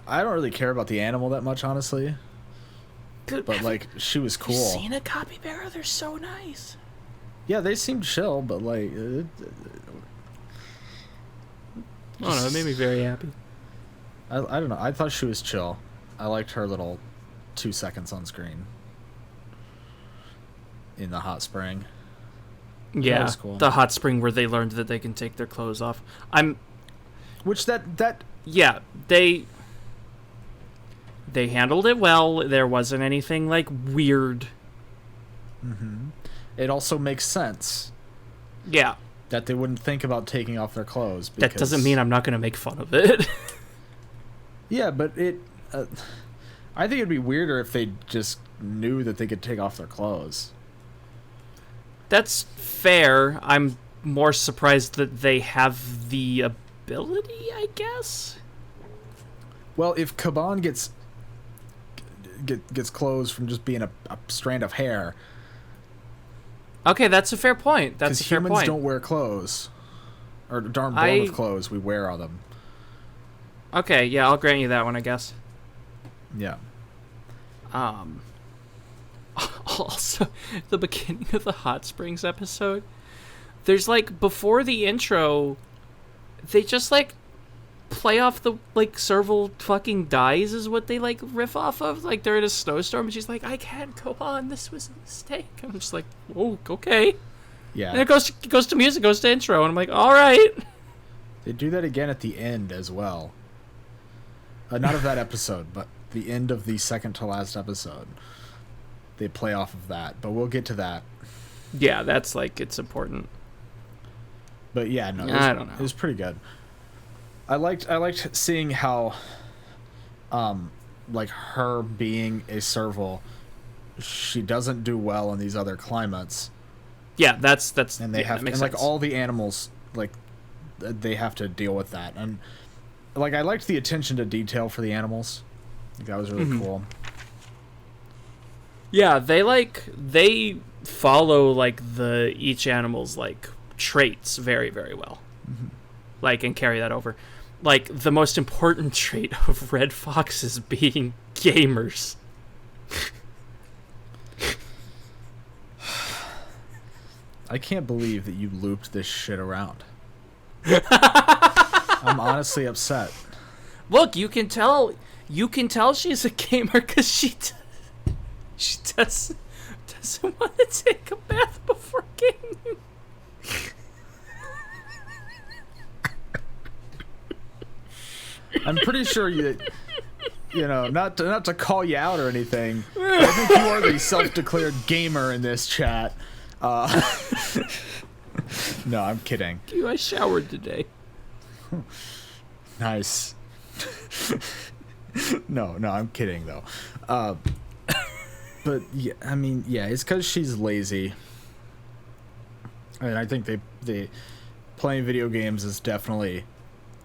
I don't really care about the animal that much, honestly. But, like, she was cool. Have you seen a capybara? They're so nice. Yeah, they seem chill, but, like... I don't know, it made me very happy. I don't know. I thought she was chill. I liked her little 2 seconds on screen. In the hot spring. Yeah, that was cool. The hot spring where they learned that they can take their clothes off. Which that... Yeah, they handled it well. There wasn't anything, like, weird. Mm-hmm. It also makes sense. Yeah. That they wouldn't think about taking off their clothes. Because... That doesn't mean I'm not going to make fun of it. Yeah, but I think it'd be weirder if they just knew that they could take off their clothes. That's fair. I'm more surprised that they have the ability, I guess. Well, if Kaban gets clothes from just being a strand of hair... Okay, that's a fair point. That's a fair point. Because humans don't wear clothes. Or aren't born with clothes. We wear all them. Okay, yeah, I'll grant you that one, I guess. Yeah. Also, the beginning of the Hot Springs episode, there's, like, before the intro, they just, like, play off the, like, Serval fucking dies is what they, like, riff off of. Like, they're in a snowstorm, and she's like, I can't go on, this was a mistake. I'm just like, oh, okay. Yeah. And it goes to music, goes to intro, and I'm like, all right. They do that again at the end as well. Not of that episode, but the end of the second to last episode. They play off of that, but we'll get to that. Yeah, that's, like, it's important. But yeah, no, I don't know. It was pretty good. I liked seeing how, like her being a serval, she doesn't do well in these other climates. Yeah, that's and they have, and sense. like all the animals, like they have to deal with that, and like I liked the attention to detail for the animals. I think that was really cool. Yeah, they follow like each animal's like traits very, very well. Like, and carry that over. Like, the most important trait of red foxes being gamers. I can't believe that you looped this shit around. I'm honestly upset. Look, you can tell she's a gamer because she doesn't want to take a bath before gaming. I'm pretty sure you know, not to call you out or anything, but I think you are the self-declared gamer in this chat. No, I'm kidding. I showered today. Nice. No, I'm kidding though. But yeah, I mean, yeah, it's because she's lazy. And I think they playing video games is definitely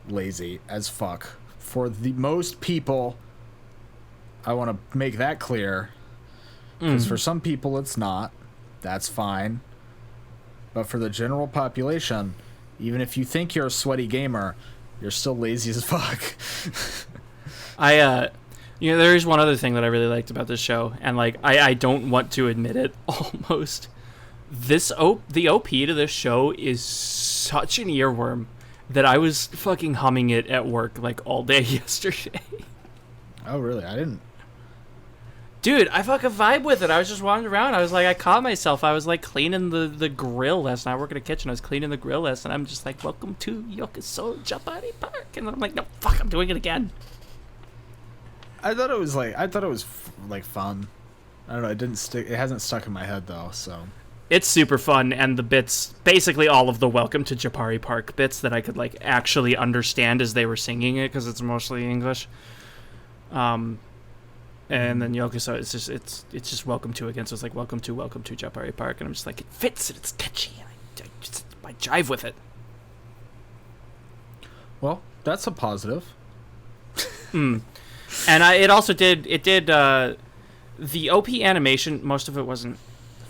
lazy as fuck for the most people. I want to make that clear, because for some people it's not. That's fine. But for the general population, even if you think you're a sweaty gamer, you're still lazy as fuck. There is one other thing that I really liked about this show, and like I don't want to admit it almost. The OP to this show is such an earworm that I was fucking humming it at work like all day yesterday. Oh really? I didn't. Dude, I fucking vibe with it. I was just wandering around. I was like, I caught myself. I was like cleaning the grill last night. I work in a kitchen. I was cleaning the grill last night. I'm just like, welcome to Untitled Japari Park. And then I'm like, no, fuck, I'm doing it again. I thought it was like fun. I don't know. It didn't stick. It hasn't stuck in my head though. So it's super fun, and the bits, basically all of the Welcome to Japari Park bits that I could like actually understand as they were singing it, because it's mostly English. And then Yokoso, it's just welcome to again. So it's like welcome to Japari Park, and I'm just like, it fits and it's catchy, and I jive with it. Well, that's a positive. And it also did the OP animation. Most of it wasn't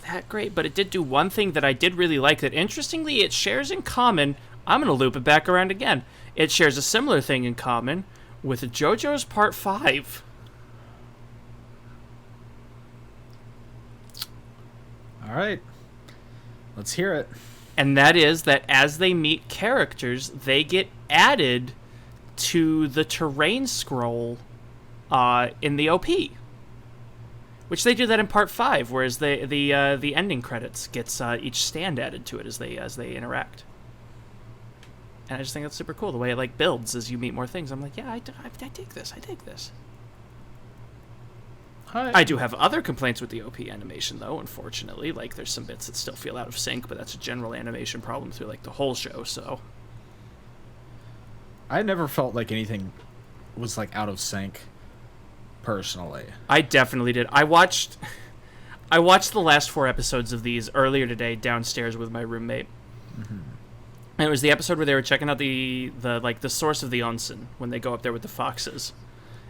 that great, but it did do one thing that I did really like. That interestingly, it shares in common. I'm gonna loop it back around again. It shares a similar thing in common with JoJo's Part 5. All right, let's hear it. And that is that as they meet characters, they get added to the terrain scroll in the OP, which they do that in Part 5, whereas the ending credits gets each stand added to it as they interact. And I just think that's super cool, the way it like builds as you meet more things. I'm like, yeah, I dig this. I dig this. I do have other complaints with the OP animation, though, unfortunately. Like, there's some bits that still feel out of sync, but that's a general animation problem through, like, the whole show, so... I never felt like anything was, like, out of sync, personally. I definitely did. I watched the last 4 episodes of these earlier today downstairs with my roommate. Mm-hmm. And it was the episode where they were checking out the source of the onsen, when they go up there with the foxes.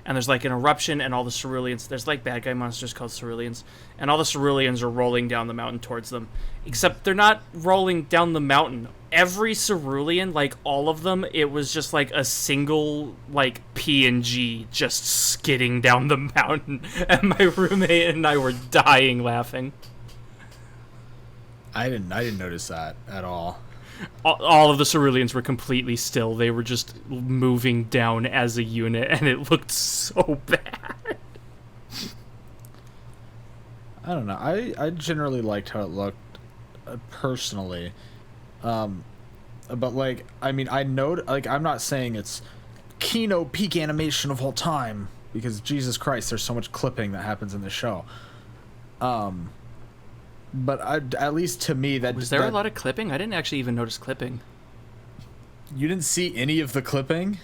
And there's like an eruption, and all the ceruleans, there's like bad guy monsters called ceruleans, and all the ceruleans are rolling down the mountain towards them. Except they're not rolling down the mountain. Every cerulean, like all of them, it was just like a single like PNG just skidding down the mountain. And my roommate and I were dying laughing. I didn't notice that at all. All of the ceruleans were completely still. They were just moving down as a unit, and it looked so bad. I don't know. I generally liked how it looked, personally. But, like, I mean, I'm not saying it's Kino peak animation of all time, because Jesus Christ, there's so much clipping that happens in the show. But at least to me, was there a lot of clipping? I didn't actually even notice clipping. You didn't see any of the clipping?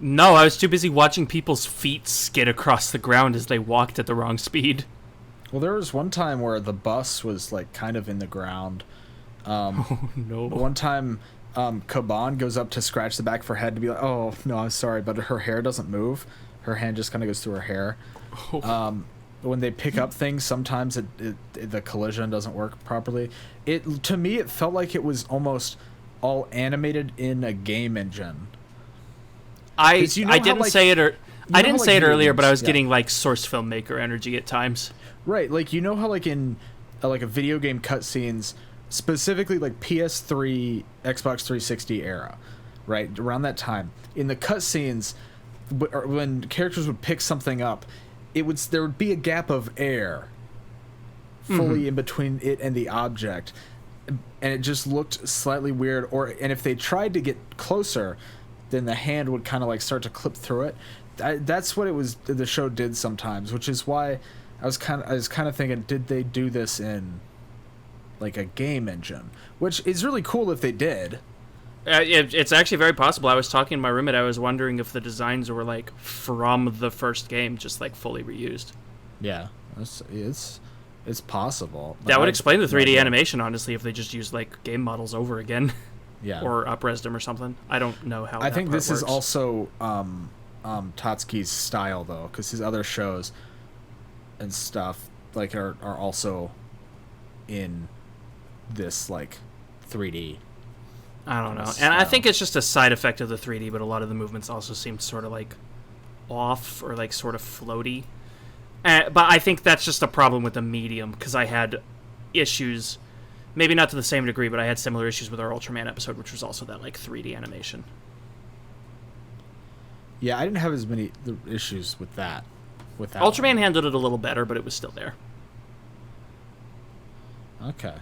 No, I was too busy watching people's feet skid across the ground as they walked at the wrong speed. Well, there was one time where the bus was like kind of in the ground. Oh no! One time, Kaban goes up to scratch the back of her head to be like, "Oh no, I'm sorry," but her hair doesn't move. Her hand just kind of goes through her hair. Oh. When they pick up things, sometimes the collision doesn't work properly. To me, it felt like it was almost all animated in a game engine. I didn't say it earlier, but I was yeah. getting like source filmmaker energy at times. Right, like you know how like in like a video game cutscenes, specifically like PS3, Xbox 360 era, right around that time, in the cutscenes, when characters would pick something up, there would be a gap of air, fully in between it and the object, and it just looked slightly weird. And if they tried to get closer, then the hand would kind of like start to clip through it. That's what it was. The show did sometimes, which is why I was kind of thinking, did they do this in like a game engine? Which is really cool if they did. It's actually very possible. I was talking to my roommate. I was wondering if the designs were like from the first game, just like fully reused. Yeah, it's possible. That would explain the 3D animation, honestly, if they just used like game models over again. Yeah. Or up-resed them or something. I don't know how. I think this works. is also Tatsuki's style though, because his other shows and stuff like are also in this like 3D. I don't know. And I think it's just a side effect of the 3D, but a lot of the movements also seem sort of like off or like sort of floaty. But I think that's just a problem with the medium, because I had issues, maybe not to the same degree, but I had similar issues with our Ultraman episode, which was also that like 3D animation. Yeah, I didn't have as many issues with that. Ultraman handled it a little better, but it was still there. Okay.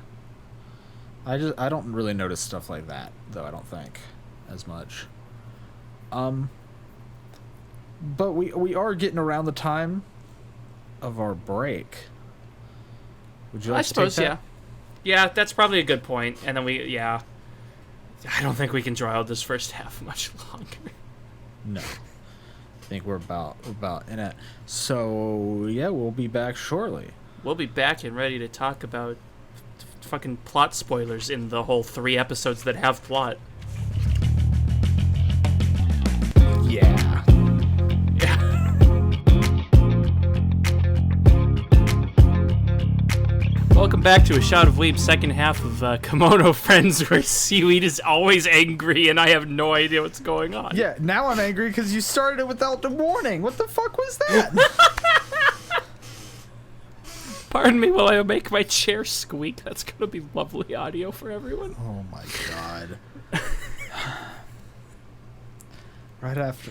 I don't really notice stuff like that though. I don't think as much. But we are getting around the time of our break. Would you like to take that? Yeah. Yeah, that's probably a good point. And then I don't think we can draw out this first half much longer. No. I think we're about in it. So, yeah, we'll be back shortly. We'll be back and ready to talk about fucking plot spoilers in the whole 3 episodes that have plot. Yeah. Welcome back to A Shot of Weeb, second half of Kemono Friends, where Seaweed is always angry and I have no idea what's going on. Yeah, now I'm angry because you started it without the warning. What the fuck was that? Pardon me while I make my chair squeak. That's going to be lovely audio for everyone. Oh my god. Right after...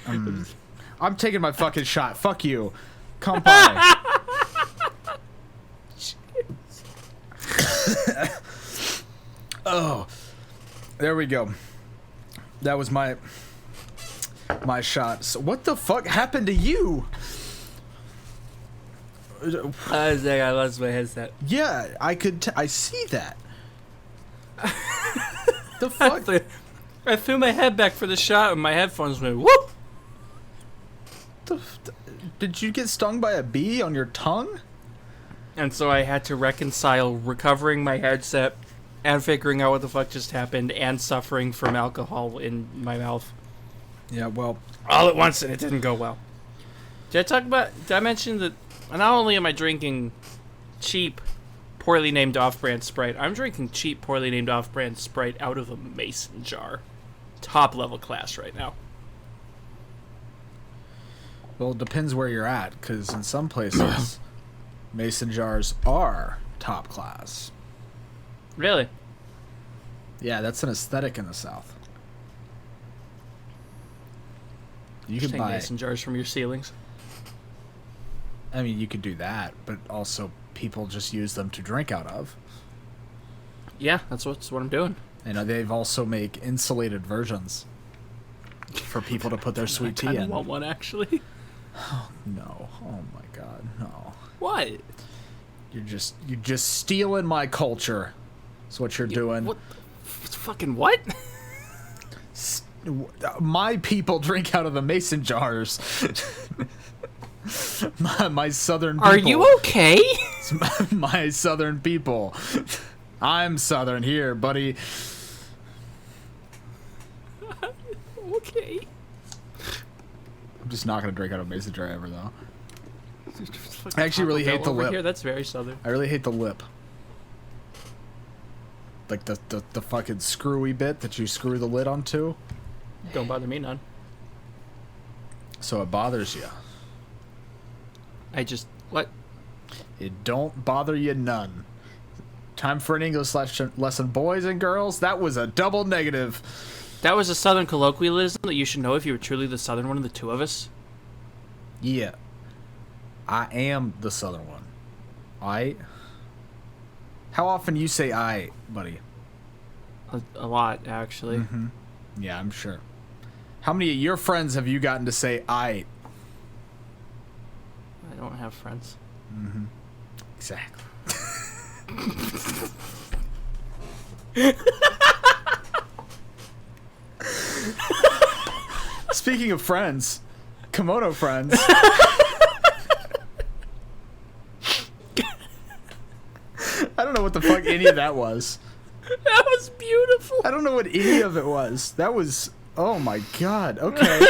I'm taking my fucking shot. Fuck you. Come by. Oh, there we go. That was my shot. So what the fuck happened to you? I lost my headset. Yeah, I see that. The fuck? I threw my head back for the shot and my headphones went whoop. Did you get stung by a bee on your tongue? And so I had to reconcile recovering my headset and figuring out what the fuck just happened and suffering from alcohol in my mouth. Yeah, well, all at once, and it didn't go well. Did I mention that not only am I drinking cheap, poorly named off-brand Sprite, I'm drinking cheap, poorly named off-brand Sprite out of a mason jar. Top level class right now. Well, it depends where you're at, because in some places, mason jars are top class. Really? Yeah, that's an aesthetic in the South. You can buy mason jars from your ceilings. I mean, you could do that, but also people just use them to drink out of. Yeah, that's what I'm doing. And they've also make insulated versions for people to put their sweet tea in. I want one, actually. Oh, no. Oh my god, no. What? You're just stealing my culture. That's what you're doing. What? Fucking what? My people drink out of the mason jars. my southern people. Are you okay? My southern people. I'm southern here, buddy. Okay. I'm just not gonna drink out of a mason jar ever, though. I actually really hate the lip. Here, that's very southern. I really hate the lip. Like the fucking screwy bit that you screw the lid onto. Don't bother me none. So it bothers you. What? It don't bother you none. Time for an English lesson, boys and girls. That was a double negative. That was a southern colloquialism that you should know if you were truly the southern one of the two of us. Yeah. I am the southern one. Aight? How often you say aight, buddy? A lot, actually. Mm-hmm. Yeah, I'm sure. How many of your friends have you gotten to say aight? I don't have friends. Mm-hmm. Exactly. Speaking of friends, Kemono friends. I don't know what the fuck any of that was. That was beautiful. I don't know what any of it was. That was... Oh my god. Okay.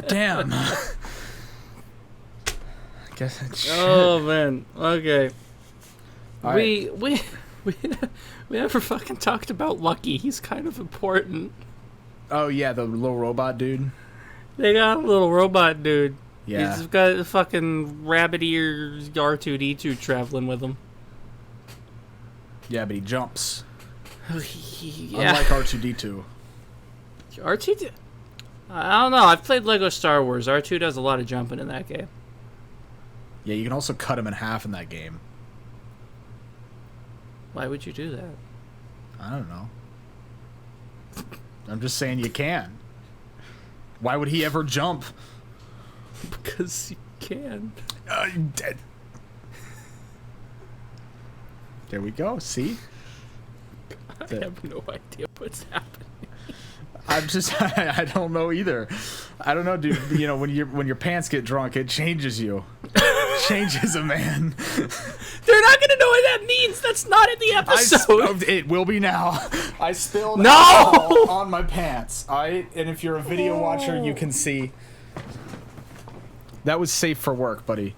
Damn. Oh man. Okay. Right. We never fucking talked about Lucky. He's kind of important. Oh yeah, the little robot dude. They got a little robot dude. Yeah. He's got a fucking rabbit ear R2D2 traveling with him. Yeah, but he jumps. Yeah. Unlike R2D2. R2... I don't know. I've played Lego Star Wars. R2 does a lot of jumping in that game. Yeah, you can also cut him in half in that game. Why would you do that? I don't know. I'm just saying you can. Why would he ever jump? Because you can. Dead. There we go. See? I have no idea what's happening. I'm just I don't know either. I don't know, dude. You know, when your pants get drunk, it changes you. Changes a man. They're not gonna know what that means. That's not in the episode. It will be now. I spilled No! alcohol on my pants. Alright? And if you're a video watcher, you can see. That was safe for work, buddy.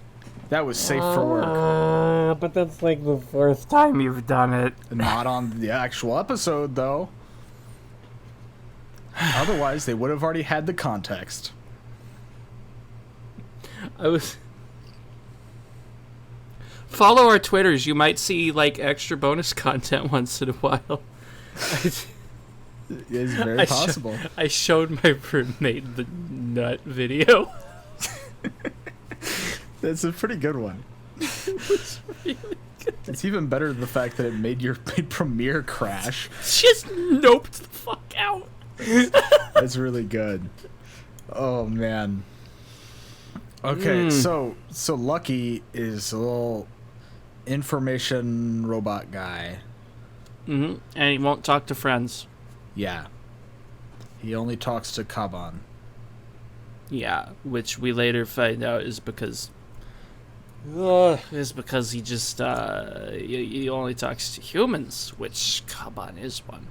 That was safe for work. But that's like the fourth time you've done it. Not on the actual episode, though. Otherwise, they would have already had the context. Follow our Twitters. You might see like extra bonus content once in a while. It's very possible. I showed my roommate the nut video. That's a pretty good one. It was really good. It's even better the fact that it made your Premiere crash. Just noped the fuck out. That's really good. Oh man. Okay, so Lucky is a little information robot guy. Mm-hmm. And he won't talk to friends. Yeah. He only talks to Kaban. Yeah, which we later find out is because he just he only talks to humans, which Kaban is one.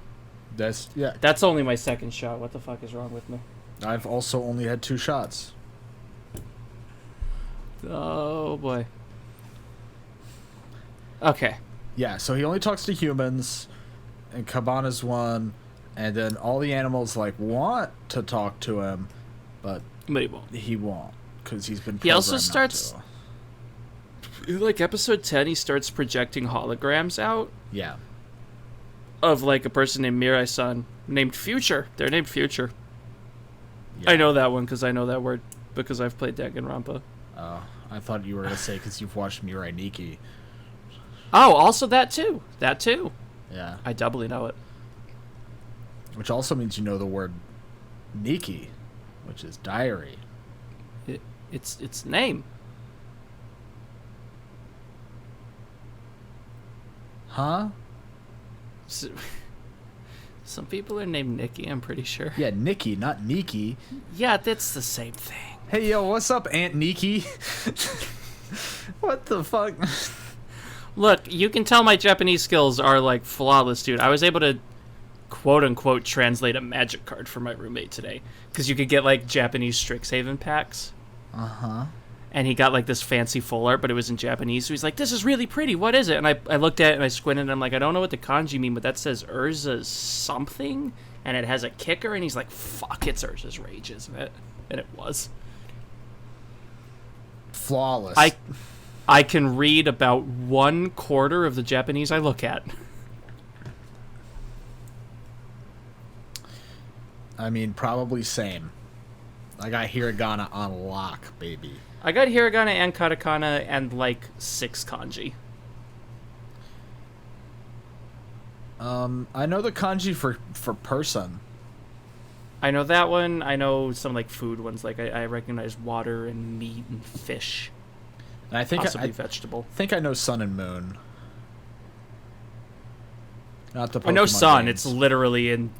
That's only my second shot. What the fuck is wrong with me? I've also only had 2 shots. Oh boy. Okay. Yeah, so he only talks to humans, and Kaban is one, and then all the animals like want to talk to him, but he won't because he's been. He also starts. Like episode 10, he starts projecting holograms out. Yeah. Of like a person named Mirai-san, named Future. They're named Future. Yeah. I know that one because I know that word because I've played Danganronpa. Oh, I thought you were gonna say because you've watched Mirai Nikki. Oh, also that too. That too. Yeah. I doubly know it. Which also means you know the word Nikki, which is diary. Its name. Huh? Some people are named Nikki, I'm pretty sure. Yeah, Nikki, not Nikki. Yeah, that's the same thing. Hey, yo, what's up, Aunt Nikki? What the fuck? Look, you can tell my Japanese skills are, like, flawless, dude. I was able to, quote-unquote, translate a magic card for my roommate today. Because you could get, like, Japanese Strixhaven packs. Uh-huh. And he got, like, this fancy full art, but it was in Japanese. So he's like, this is really pretty. What is it? And I looked at it, and I squinted, and I'm like, I don't know what the kanji mean, but that says Urza's something, and it has a kicker. And he's like, fuck, it's Urza's Rage, isn't it? And it was. Flawless. I can read about 1/4 of the Japanese I look at. I mean, probably same. I got hiragana on lock, baby. I got hiragana and katakana and like 6 kanji. I know the kanji for person. I know that one. I know some like food ones. Like I recognize water and meat and fish. And I think possibly I vegetable. think I know sun and moon. Not the Pokemon I know sun. games. It's literally in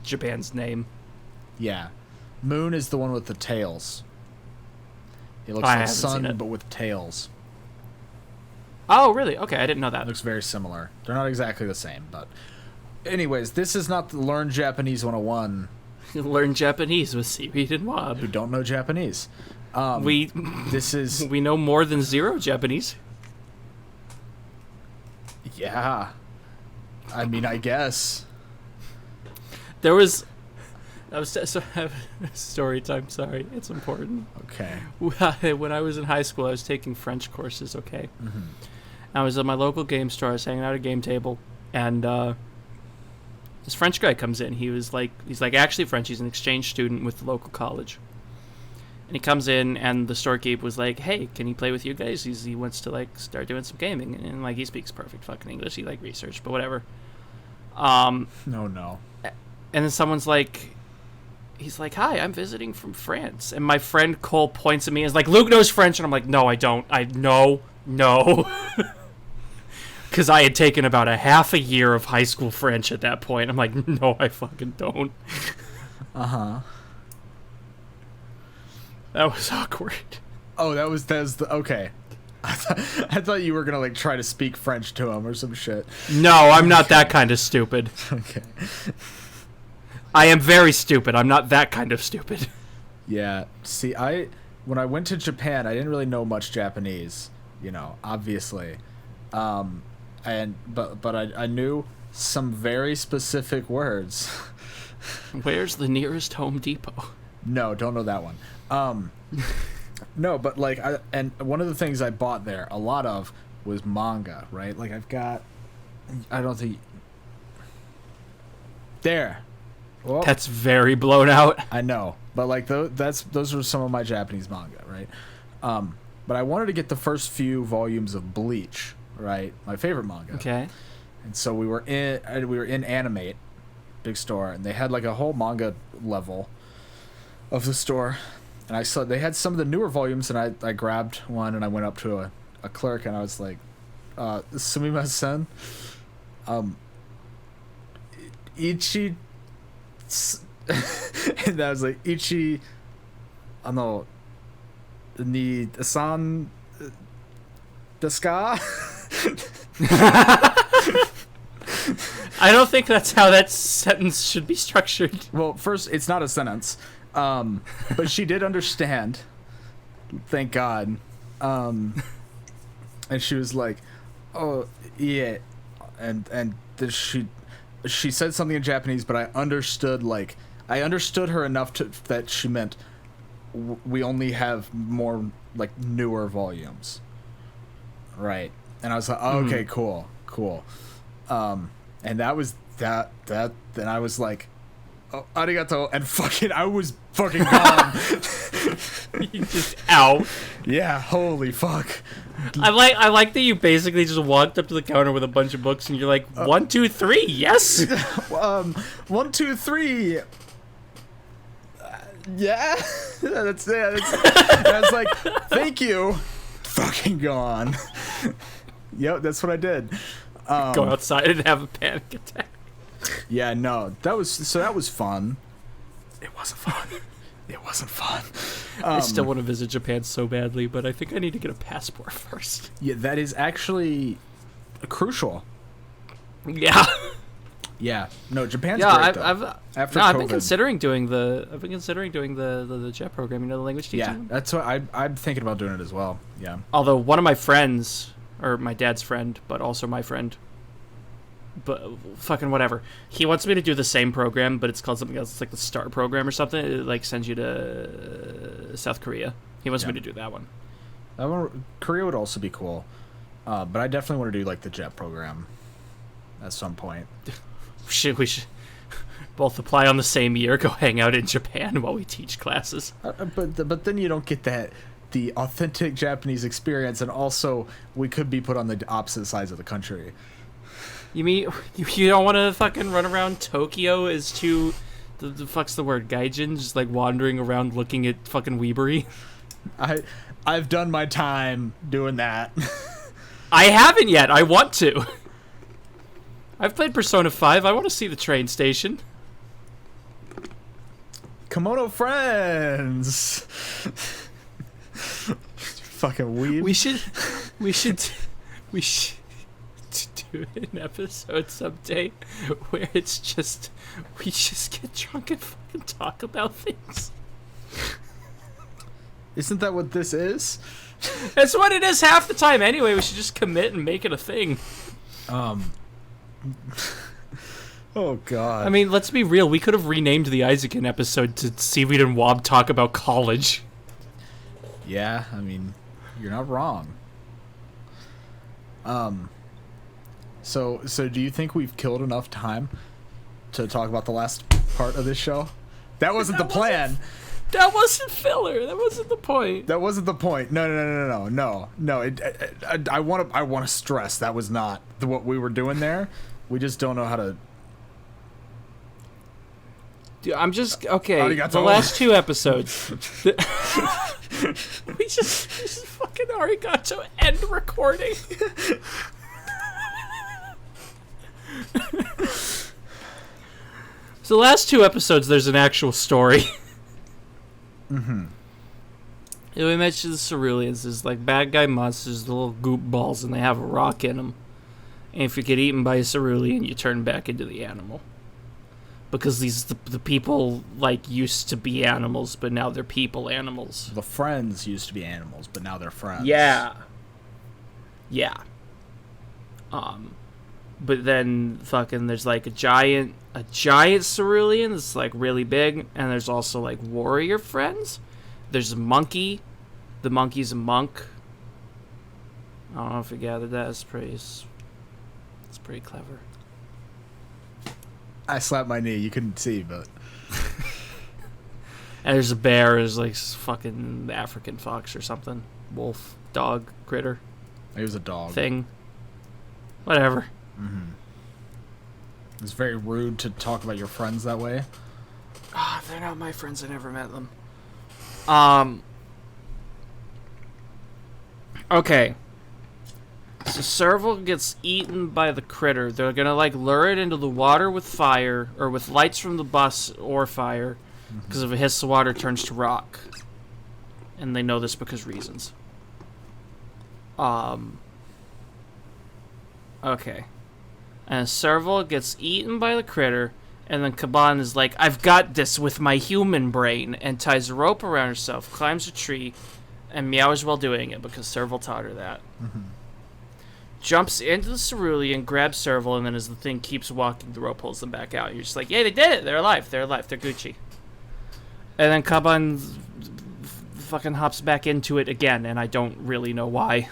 Japan's name. Yeah. Moon is the one with the tails. It looks I like haven't seen sun, it. but with tails. Oh, really? Okay, I didn't know It that. looks very similar. They're not exactly the same, but... Anyways, this is not the Learn Japanese 101. Learn Japanese with Seaweed and Wob. Who don't know Japanese. This is... We know more than 0 Japanese. Yeah. I mean, I guess. There was... story time, sorry. It's important. Okay. When I was in high school, I was taking French courses, okay? Mm-hmm. I was at my local game store. I was hanging out at a game table, and this French guy comes in. He's like actually French. He's an exchange student with the local college. And he comes in, and the storekeeper was like, "Hey, can he play with you guys? He wants to like start doing some gaming." And like he speaks perfect fucking English. He like researched, but whatever. No. And then someone's like, he's like, "Hi, I'm visiting from France." And my friend Cole points at me and is like, "Luke knows French." And I'm like, "No, I don't. No." Because I had taken about a half a year of high school French at that point. I'm like, "No, I fucking don't." Uh-huh. That was awkward. Oh, that was the... Okay. I thought you were gonna, like, try to speak French to him or some shit. No, I'm not that kind of stupid. Okay. I am very stupid. I'm not that kind of stupid. Yeah. See, when I went to Japan, I didn't really know much Japanese, obviously. But I knew some very specific words. Where's the nearest Home Depot? No, don't know that one. No, but like and one of the things I bought there a lot of was manga, right? Like I don't think there. Well, That's very blown out. I know, but like those were some of my Japanese manga, right? But I wanted to get the first few volumes of Bleach, right? My favorite manga. Okay. And so we were in Animate, big store, and they had like a whole manga level of the store, and I saw they had some of the newer volumes, and I grabbed one, and I went up to a clerk, and I was like, "Sumimasen, Ichi," and I was like, "Ichi, ni san desu ka?" I don't think that's how that sentence should be structured. Well, first, it's not a sentence. But she did understand. Thank God. And she was like, "Oh, yeah." And then she said something in Japanese, but I understood her enough that she meant we only have more like newer volumes. Right. And I was like, "Oh, okay, cool. And that was that then I was like, "Oh, arigato," and I was fucking gone. You just out. Yeah, holy fuck. I like that you basically just walked up to the counter with a bunch of books and you're like, 1, 2, 3, yes. 1, 2, 3. Yeah. That's it. And I was like, "Thank you." Fucking gone. Yep, that's what I did. Go outside and have a panic attack. Yeah, no, that was fun. It wasn't fun. It wasn't fun. I still want to visit Japan so badly, but I think I need to get a passport first. Yeah, that is actually crucial. Yeah. Yeah. No, Japan's great, though. I've been considering doing the JET program, the language teaching. Yeah, that's what I'm thinking about doing it as well. Yeah. Although one of my friends, or my dad's friend, but also my friend, but fucking whatever. He wants me to do the same program, but it's called something else. It's like the STAR program or something. It like sends you to South Korea. He wants me to do that one. Korea would also be cool, but I definitely want to do like the JET program at some point. We should both apply on the same year. Go hang out in Japan while we teach classes. But then you don't get the authentic Japanese experience, and also we could be put on the opposite sides of the country. You mean you don't want to fucking run around Tokyo as two, the fuck's the word, gaijin, just like wandering around looking at fucking weebery? I've done my time doing that. I haven't yet. I want to. I've played Persona 5. I want to see the train station. Kemono friends. Fucking weeb. We should do an episode someday where it's just we just get drunk and fucking talk about things. Isn't that what this is? That's what it is half the time anyway. We should just commit and make it a thing. Oh god. I mean, let's be real. We could have renamed the Isaacin episode to Seaweed and Wob talk about college. Yeah, I mean, you're not wrong. So do you think we've killed enough time to talk about the last part of this show? That wasn't the plan. That wasn't filler. That wasn't the point. That wasn't the point. No. I want to stress that was not what we were doing there. We just don't know how to. Dude, I'm just okay. Arigato. The last two episodes. we just fucking arigato end recording. So the last two episodes, there's an actual story. Mm-hmm. Yeah, we mentioned the ceruleans. There's like bad guy monsters, the little goop balls, and they have a rock in them. And if you get eaten by a cerulean, you turn back into the animal. Because the people like used to be animals, but now they're people animals. The friends used to be animals, but now they're friends. Yeah. But then fucking there's like a giant cerulean that's like really big, and there's also like warrior friends. There's a monkey. The monkey's a monk. I don't know if you gathered that. It's pretty clever. I slapped my knee. You couldn't see, but. And there's a bear. There's like fucking African fox or something. Wolf, dog, critter. He was a dog. Thing. Whatever. Mm-hmm. It's very rude to talk about your friends that way. They're not my friends. I never met them. Okay. So Serval gets eaten by the critter. They're gonna like lure it into the water with fire, or with lights from the bus or fire, because if it hits the water, it turns to rock. And they know this because reasons. Okay. And Serval gets eaten by the critter, and then Kaban is like, I've got this with my human brain, and ties a rope around herself, climbs a tree, and meows while doing it, because Serval taught her that. Mm-hmm. Jumps into the cerulean, grabs Serval, and then as the thing keeps walking, the rope pulls them back out. You're just like, yeah, they did it! They're alive, they're Gucci. And then Kaban fucking hops back into it again, and I don't really know why.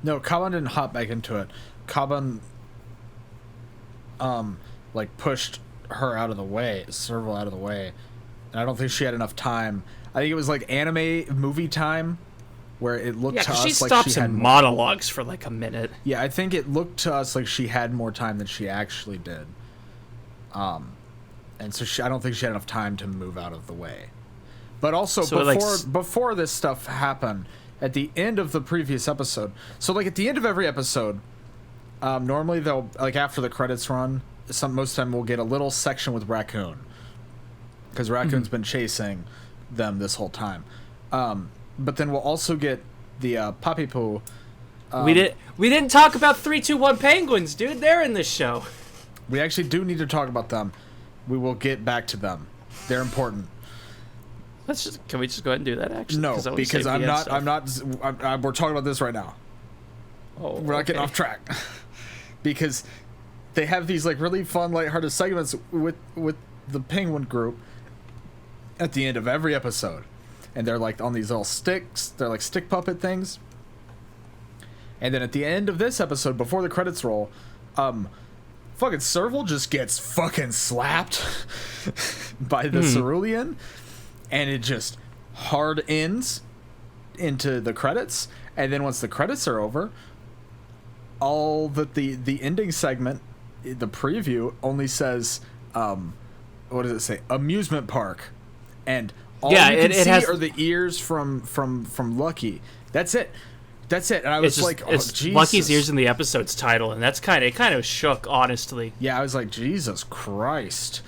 No, Kaban didn't hop back into it. Kaban, like, pushed her out of the way, Serval out of the way. And I don't think she had enough time. I think it was, like, anime movie time, where it looked to us like she had monologues for, like, a minute. Yeah, I think it looked to us like she had more time than she actually did. And so I don't think she had enough time to move out of the way. But also, so before this stuff happened, at the end of the previous episode, so like at the end of every episode, normally they'll, like after the credits run, most of the time we'll get a little section with Raccoon, because Raccoon's been chasing them this whole time. But then we'll also get the Papi Poo. We didn't talk about 321 penguins, dude. They're in this show. We actually do need to talk about them. We will get back to them. They're important. Can we just go ahead and do that? Actually, No, because we're talking about this right now. Oh, we're not getting off track. Because they have these like really fun, lighthearted segments with the penguin group at the end of every episode, and they're like on these little sticks. They're like stick puppet things. And then at the end of this episode, before the credits roll, fucking Serval just gets fucking slapped by the cerulean, and it just hard ends into the credits. And then once the credits are over, all that the ending segment, the preview, only says what does it say? Amusement park. And all you can see are the ears from Lucky. That's it. And I was like, oh, Jesus. Lucky's ears in the episode's title, and it kind of shook, honestly. Yeah, I was like, Jesus Christ.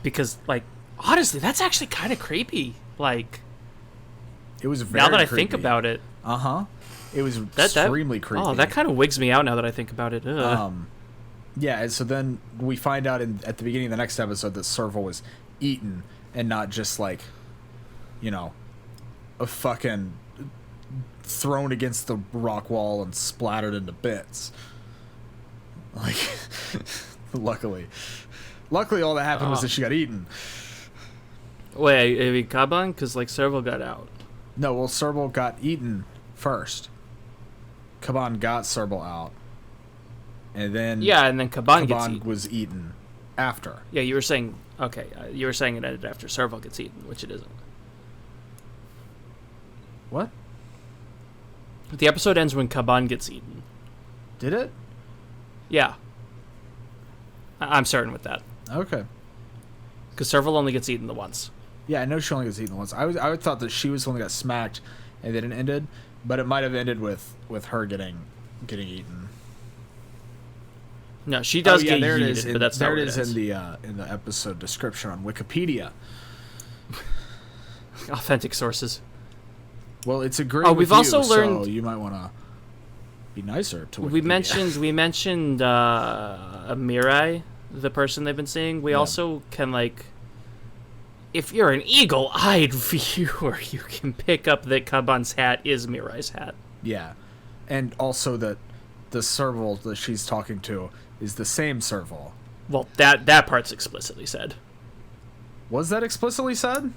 Because, like, honestly, that's actually kind of creepy. Like, it was very now that I creepy. think about it. It was extremely creepy. Oh, that kind of wigs me out now that I think about it. Yeah, and so then we find out at the beginning of the next episode that Serval was eaten, and not just like, a fucking thrown against the rock wall and splattered into bits. Like, luckily all that happened was that she got eaten. Wait, I mean Kaban? Because like Serval got out. No, well, Serval got eaten first. Kaban got Serval out, and then Kaban was eaten after. Yeah, you were saying you were saying it ended after Serval gets eaten, which it isn't. What? The episode ends when Kaban gets eaten. Did it? Yeah. I'm certain with that. Okay. Because Serval only gets eaten the once. Yeah, I know she only gets eaten once. I thought that she was the one that got smacked and then it ended, but it might have ended with her getting eaten. No, she does get there yeeted, it is. but that's not there what it is in the episode description on Wikipedia. Authentic sources. Well, it's agreeing we've with also you, learned. So you might want to be nicer to Wikipedia. We mentioned Mirai, the person they've been seeing. We also can like, if you're an eagle-eyed viewer, you can pick up that Kaban's hat is Mirai's hat. Yeah, and also that the Serval that she's talking to is the same Serval. Well, that part's explicitly said. Was that explicitly said?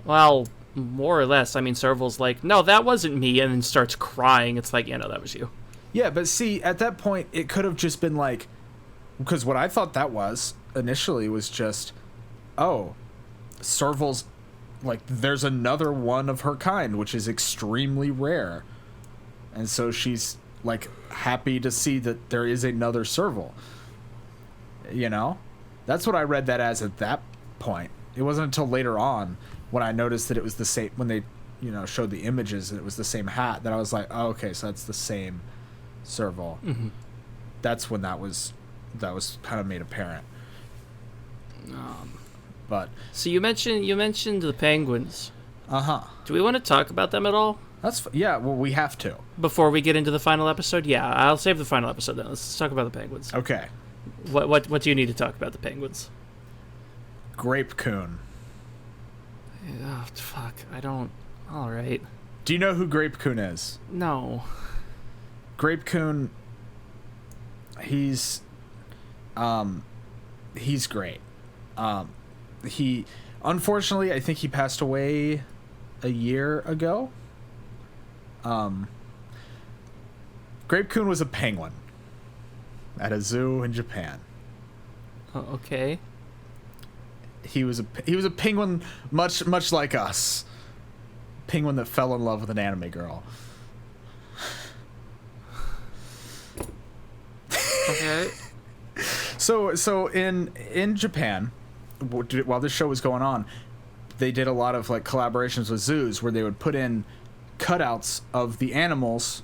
Well, more or less. I mean, Serval's like, no, that wasn't me, and then starts crying. It's like, yeah, no, that was you. Yeah, but see, at that point, it could have just been like, because what I thought that was initially was just, oh, Serval's, like, there's another one of her kind, which is extremely rare. And so she's, like, happy to see that there is another Serval. You know? That's what I read that as at that point. It wasn't until later on when I noticed that it was the same, when they, showed the images and it was the same hat, that I was like, oh, okay, so that's the same Serval. Mm-hmm. That's when that was kind of made apparent. But so you mentioned the penguins. Do we want to talk about them at all? Yeah. Well, we have to before we get into the final episode. Yeah, I'll save the final episode then. Let's talk about the penguins. Okay. What do you need to talk about the penguins? Grape Coon. Oh fuck! I don't. All right. Do you know who Grape Coon is? No. Grape Coon. He's great. He, unfortunately, I think he passed away a year ago. Grape Coon was a penguin at a zoo in Japan. Oh, okay. He was a penguin much like us. Penguin that fell in love with an anime girl. Okay. So in Japan, while this show was going on, they did a lot of like collaborations with zoos where they would put in cutouts of the animals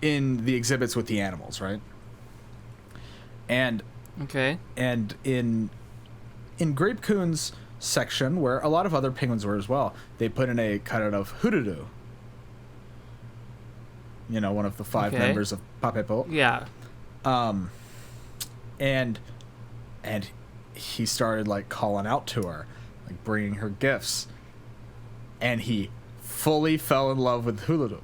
in the exhibits with the animals, right? And Okay. And in Grape Coon's section, where a lot of other penguins were as well, they put in a cutout of Hururu. You know, one of the 5 members of Papepo. Yeah. And he started like calling out to her, like bringing her gifts, and he fully fell in love with Hururu.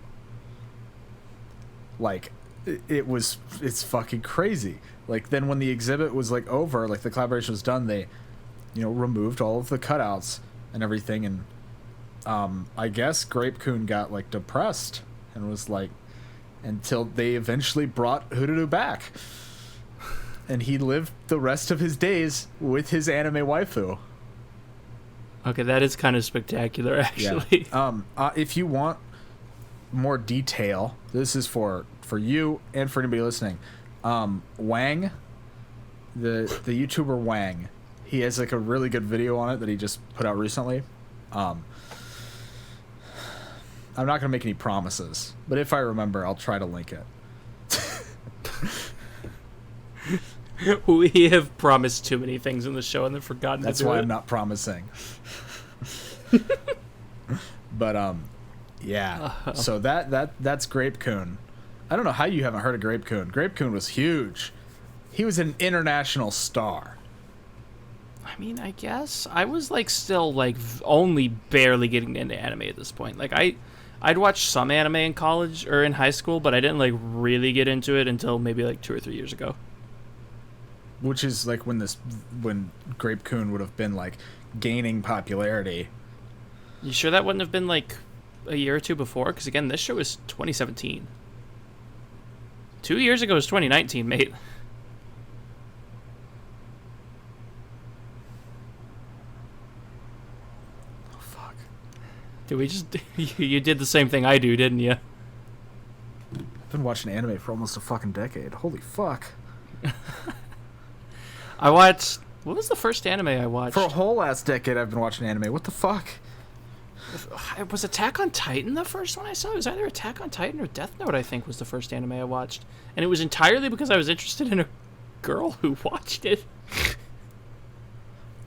Like, it's fucking crazy. Like, then when the exhibit was like over, like the collaboration was done, they, you know, removed all of the cutouts and everything, and I guess Grape Coon got like depressed and was like, until they eventually brought Hururu back, and he lived the rest of his days with his anime waifu. Okay, that is kind of spectacular, actually. Yeah. If you want more detail, this is for you and for anybody listening. Wang, the YouTuber Wang, he has like a really good video on it that he just put out recently. I'm not gonna make any promises, but if I remember, I'll try to link it. We have promised too many things in the show and then forgotten That's to do why it. I'm not promising. But yeah. So that's Grape Coon. I don't know how you haven't heard of Grape Coon. Grape Coon was huge. He was an international star. I mean, I guess I was like still like only barely getting into anime at this point. Like I'd watched some anime in college or in high school, but I didn't like really get into it until maybe like 2 or 3 years ago. Which is like when Grape Coon would have been like gaining popularity. You sure that wouldn't have been like a year or two before? Because again, this show is 2017. 2 years ago was 2019, mate. Oh fuck! Did we just? You did the same thing I do, didn't you? I've been watching anime for almost a fucking decade. Holy fuck! I watched. What was the first anime I watched? For a whole last decade, I've been watching anime. What the fuck? Was Attack on Titan the first one I saw? It was either Attack on Titan or Death Note, I think, was the first anime I watched. And it was entirely because I was interested in a girl who watched it.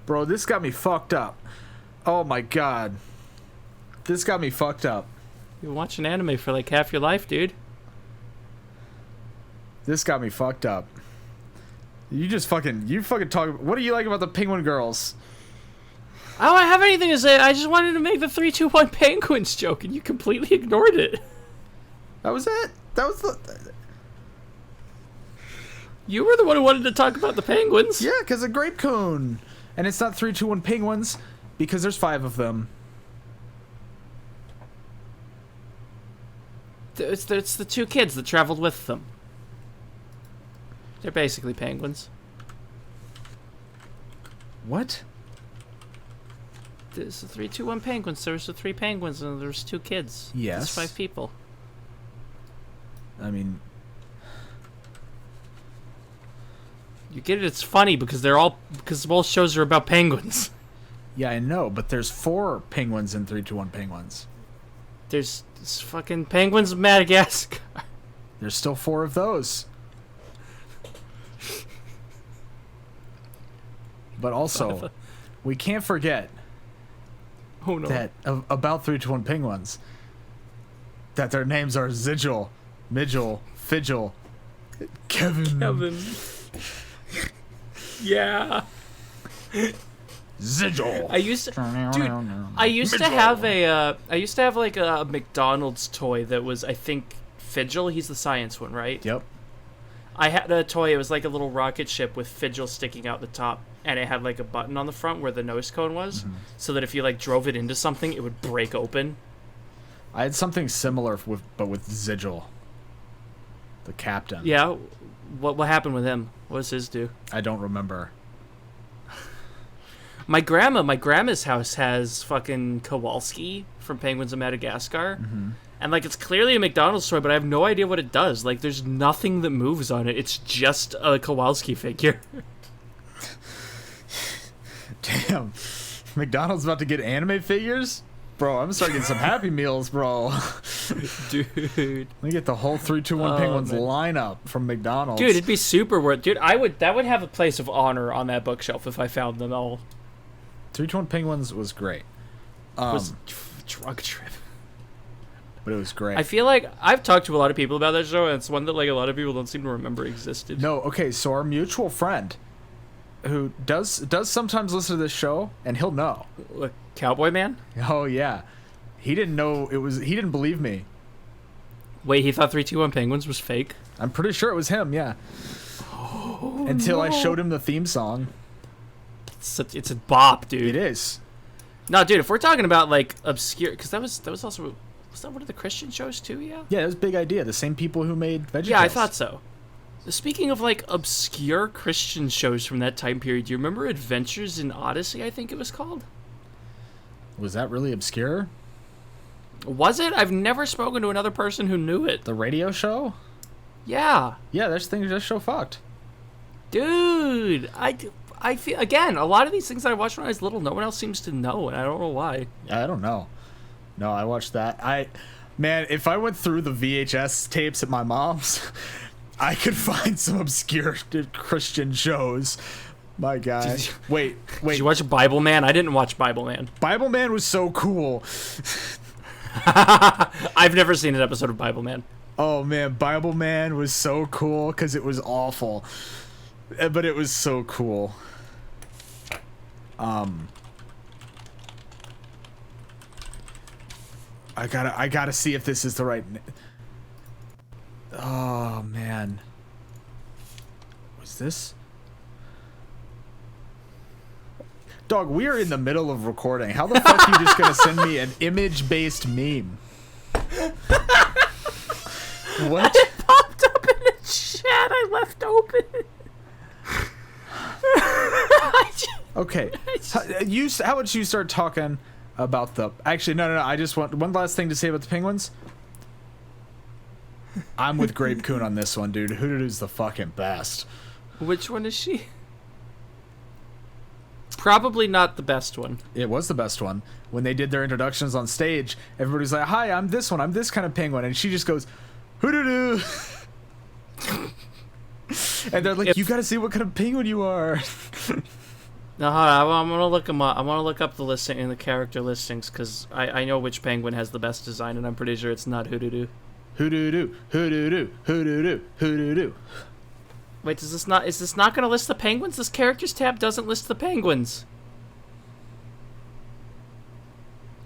Bro, this got me fucked up. Oh my god. This got me fucked up. You've been watching anime for like half your life, dude. This got me fucked up. You fucking talk. What do you like about the Penguin Girls? I don't have anything to say. I just wanted to make the 3-2-1 Penguins joke, and you completely ignored it. That was it. That was the. You were the one who wanted to talk about the Penguins. Yeah, because of Grape Coon. And it's not 3-2-1 Penguins because there's 5 of them. It's the 2 kids that traveled with them. They're basically penguins. What? There's the 3-2-1 Penguins. There's the 3 penguins, and there's 2 kids. Yes. There's 5 people. I mean, you get it? It's funny because because both shows are about penguins. yeah, I know, but there's 4 penguins in 3-2-1 Penguins. There's fucking penguins of Madagascar. There's still 4 of those. But also, we can't forget that about 3-2-1 Penguins, that their names are Zigil, Midgel, Fidgel, Kevin. Yeah. Zigil. I used to have like a McDonald's toy that was, I think, Fidgel. He's the science one, right? Yep. I had a toy. It was like a little rocket ship with Fidgel sticking out the top, and it had like a button on the front where the nose cone was, so that if you like drove it into something, it would break open. I had something similar but with Zigil, the captain. Yeah. What happened with him? What does his do? I don't remember. My grandma's house has fucking Kowalski from Penguins of Madagascar. And, like, it's clearly a McDonald's toy, but I have no idea what it does. Like, there's nothing that moves on it. It's just a Kowalski figure. Damn. McDonald's about to get anime figures? Bro, I'm starting getting some Happy Meals, bro. Dude. We get the whole 3-2-1 Penguins man. lineup from McDonald's. Dude, it'd be super worth. Dude, that would have a place of honor on that bookshelf if I found them all. 3-2-1 Penguins was great. Was drug trip. But it was great. I feel like I've talked to a lot of people about that show, and it's one that like a lot of people don't seem to remember existed. No, okay, so our mutual friend, who does sometimes listen to this show, and he'll know. Look, Cowboy Man? Oh yeah, he didn't know it was. He didn't believe me. Wait, he thought 3-2-1 Penguins was fake? I'm pretty sure it was him. Yeah. Oh, Until no. I showed him the theme song. It's a bop, dude. It is. No, dude, if we're talking about like obscure, because that was also. Was that one of the Christian shows too? Yeah. Yeah, it was a big idea. The same people who made VeggieTales. Yeah, I thought so. Speaking of like obscure Christian shows from that time period, do you remember Adventures in Odyssey? I think it was called. Was that really obscure? Was it? I've never spoken to another person who knew it. The radio show? Yeah. Yeah, that show fucked. Dude, I feel again a lot of these things that I watched when I was little, no one else seems to know, and I don't know why. I don't know. No, I watched that. Man, if I went through the VHS tapes at my mom's, I could find some obscure Christian shows. My God. Wait. Did you watch Bible Man? I didn't watch Bible Man. Bible Man was so cool. I've never seen an episode of Bible Man. Oh man, Bible Man was so cool because it was awful, but it was so cool. I gotta see if this is the right. Oh man, was this? Dog, we are in the middle of recording. How the fuck are you just gonna send me an image-based meme? What? It popped up in the chat I left open. Okay. How would you start talking about the... Actually, no. I just want one last thing to say about the Penguins. I'm with Grape Coon on this one, dude. Hoodoo's the fucking best. Which one is she? Probably not the best one. It was the best one. When they did their introductions on stage, everybody's like, hi, I'm this one. I'm this kind of penguin. And she just goes, hoodoo. And they're like, you gotta see what kind of penguin you are. No, I'm gonna look them up. I want to look up the listing and the character listings because I know which penguin has the best design, and I'm pretty sure it's not Hoodoo. Hoodoo, hoodoo, hoodoo, hoodoo. Wait, is this not gonna list the penguins? This characters tab doesn't list the penguins.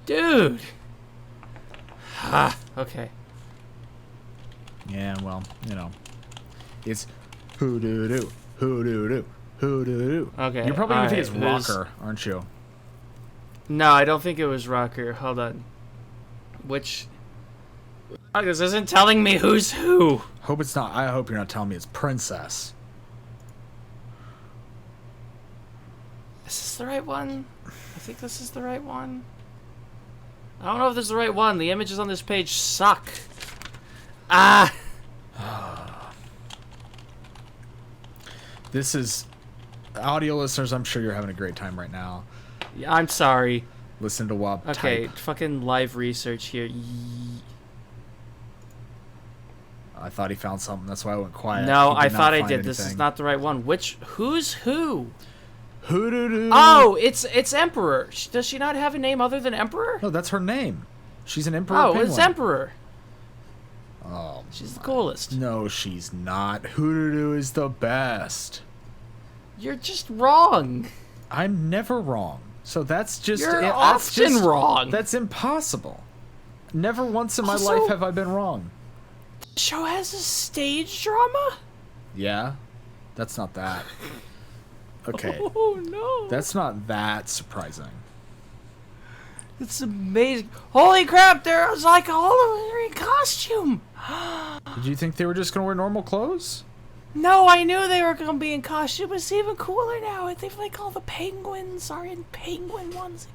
Dude. Okay. Yeah, well, you know. It's hoodoo, hoodoo, hoodoo. Okay. You're probably gonna think it's it Rocker, aren't you? No, I don't think it was Rocker. Hold on. Which... Oh, this isn't telling me who's who. Hope it's not. I hope you're not telling me it's Princess. Is this the right one? I think this is the right one. I don't know if this is the right one. The images on this page suck. Ah! This is... Audio listeners, I'm sure you're having a great time right now. Yeah, I'm sorry. Listen to Wob Okay, type. fucking live research here. I thought he found something. That's why I went quiet. No, He I did not thought I find did. This is anything. not the right one. Who's who? Hoodoo. Oh, it's Emperor. Does she not have a name other than Emperor? No, that's her name. She's an emperor Oh, penguin. it's Emperor. Oh, She's the coolest. no, she's not. Hoodoo is the best. You're just wrong. I'm never wrong. So that's just... You're that's often just, wrong. That's impossible. Never once in my Also- life have I been wrong. The show has a stage drama? Yeah? That's not that. Okay. Oh, no. That's not that surprising. It's amazing. Holy crap, there's like all of them in costume. Did you think they were just going to wear normal clothes? No, I knew they were going to be in costume. It's even cooler now. They've like all the penguins are in penguin ones.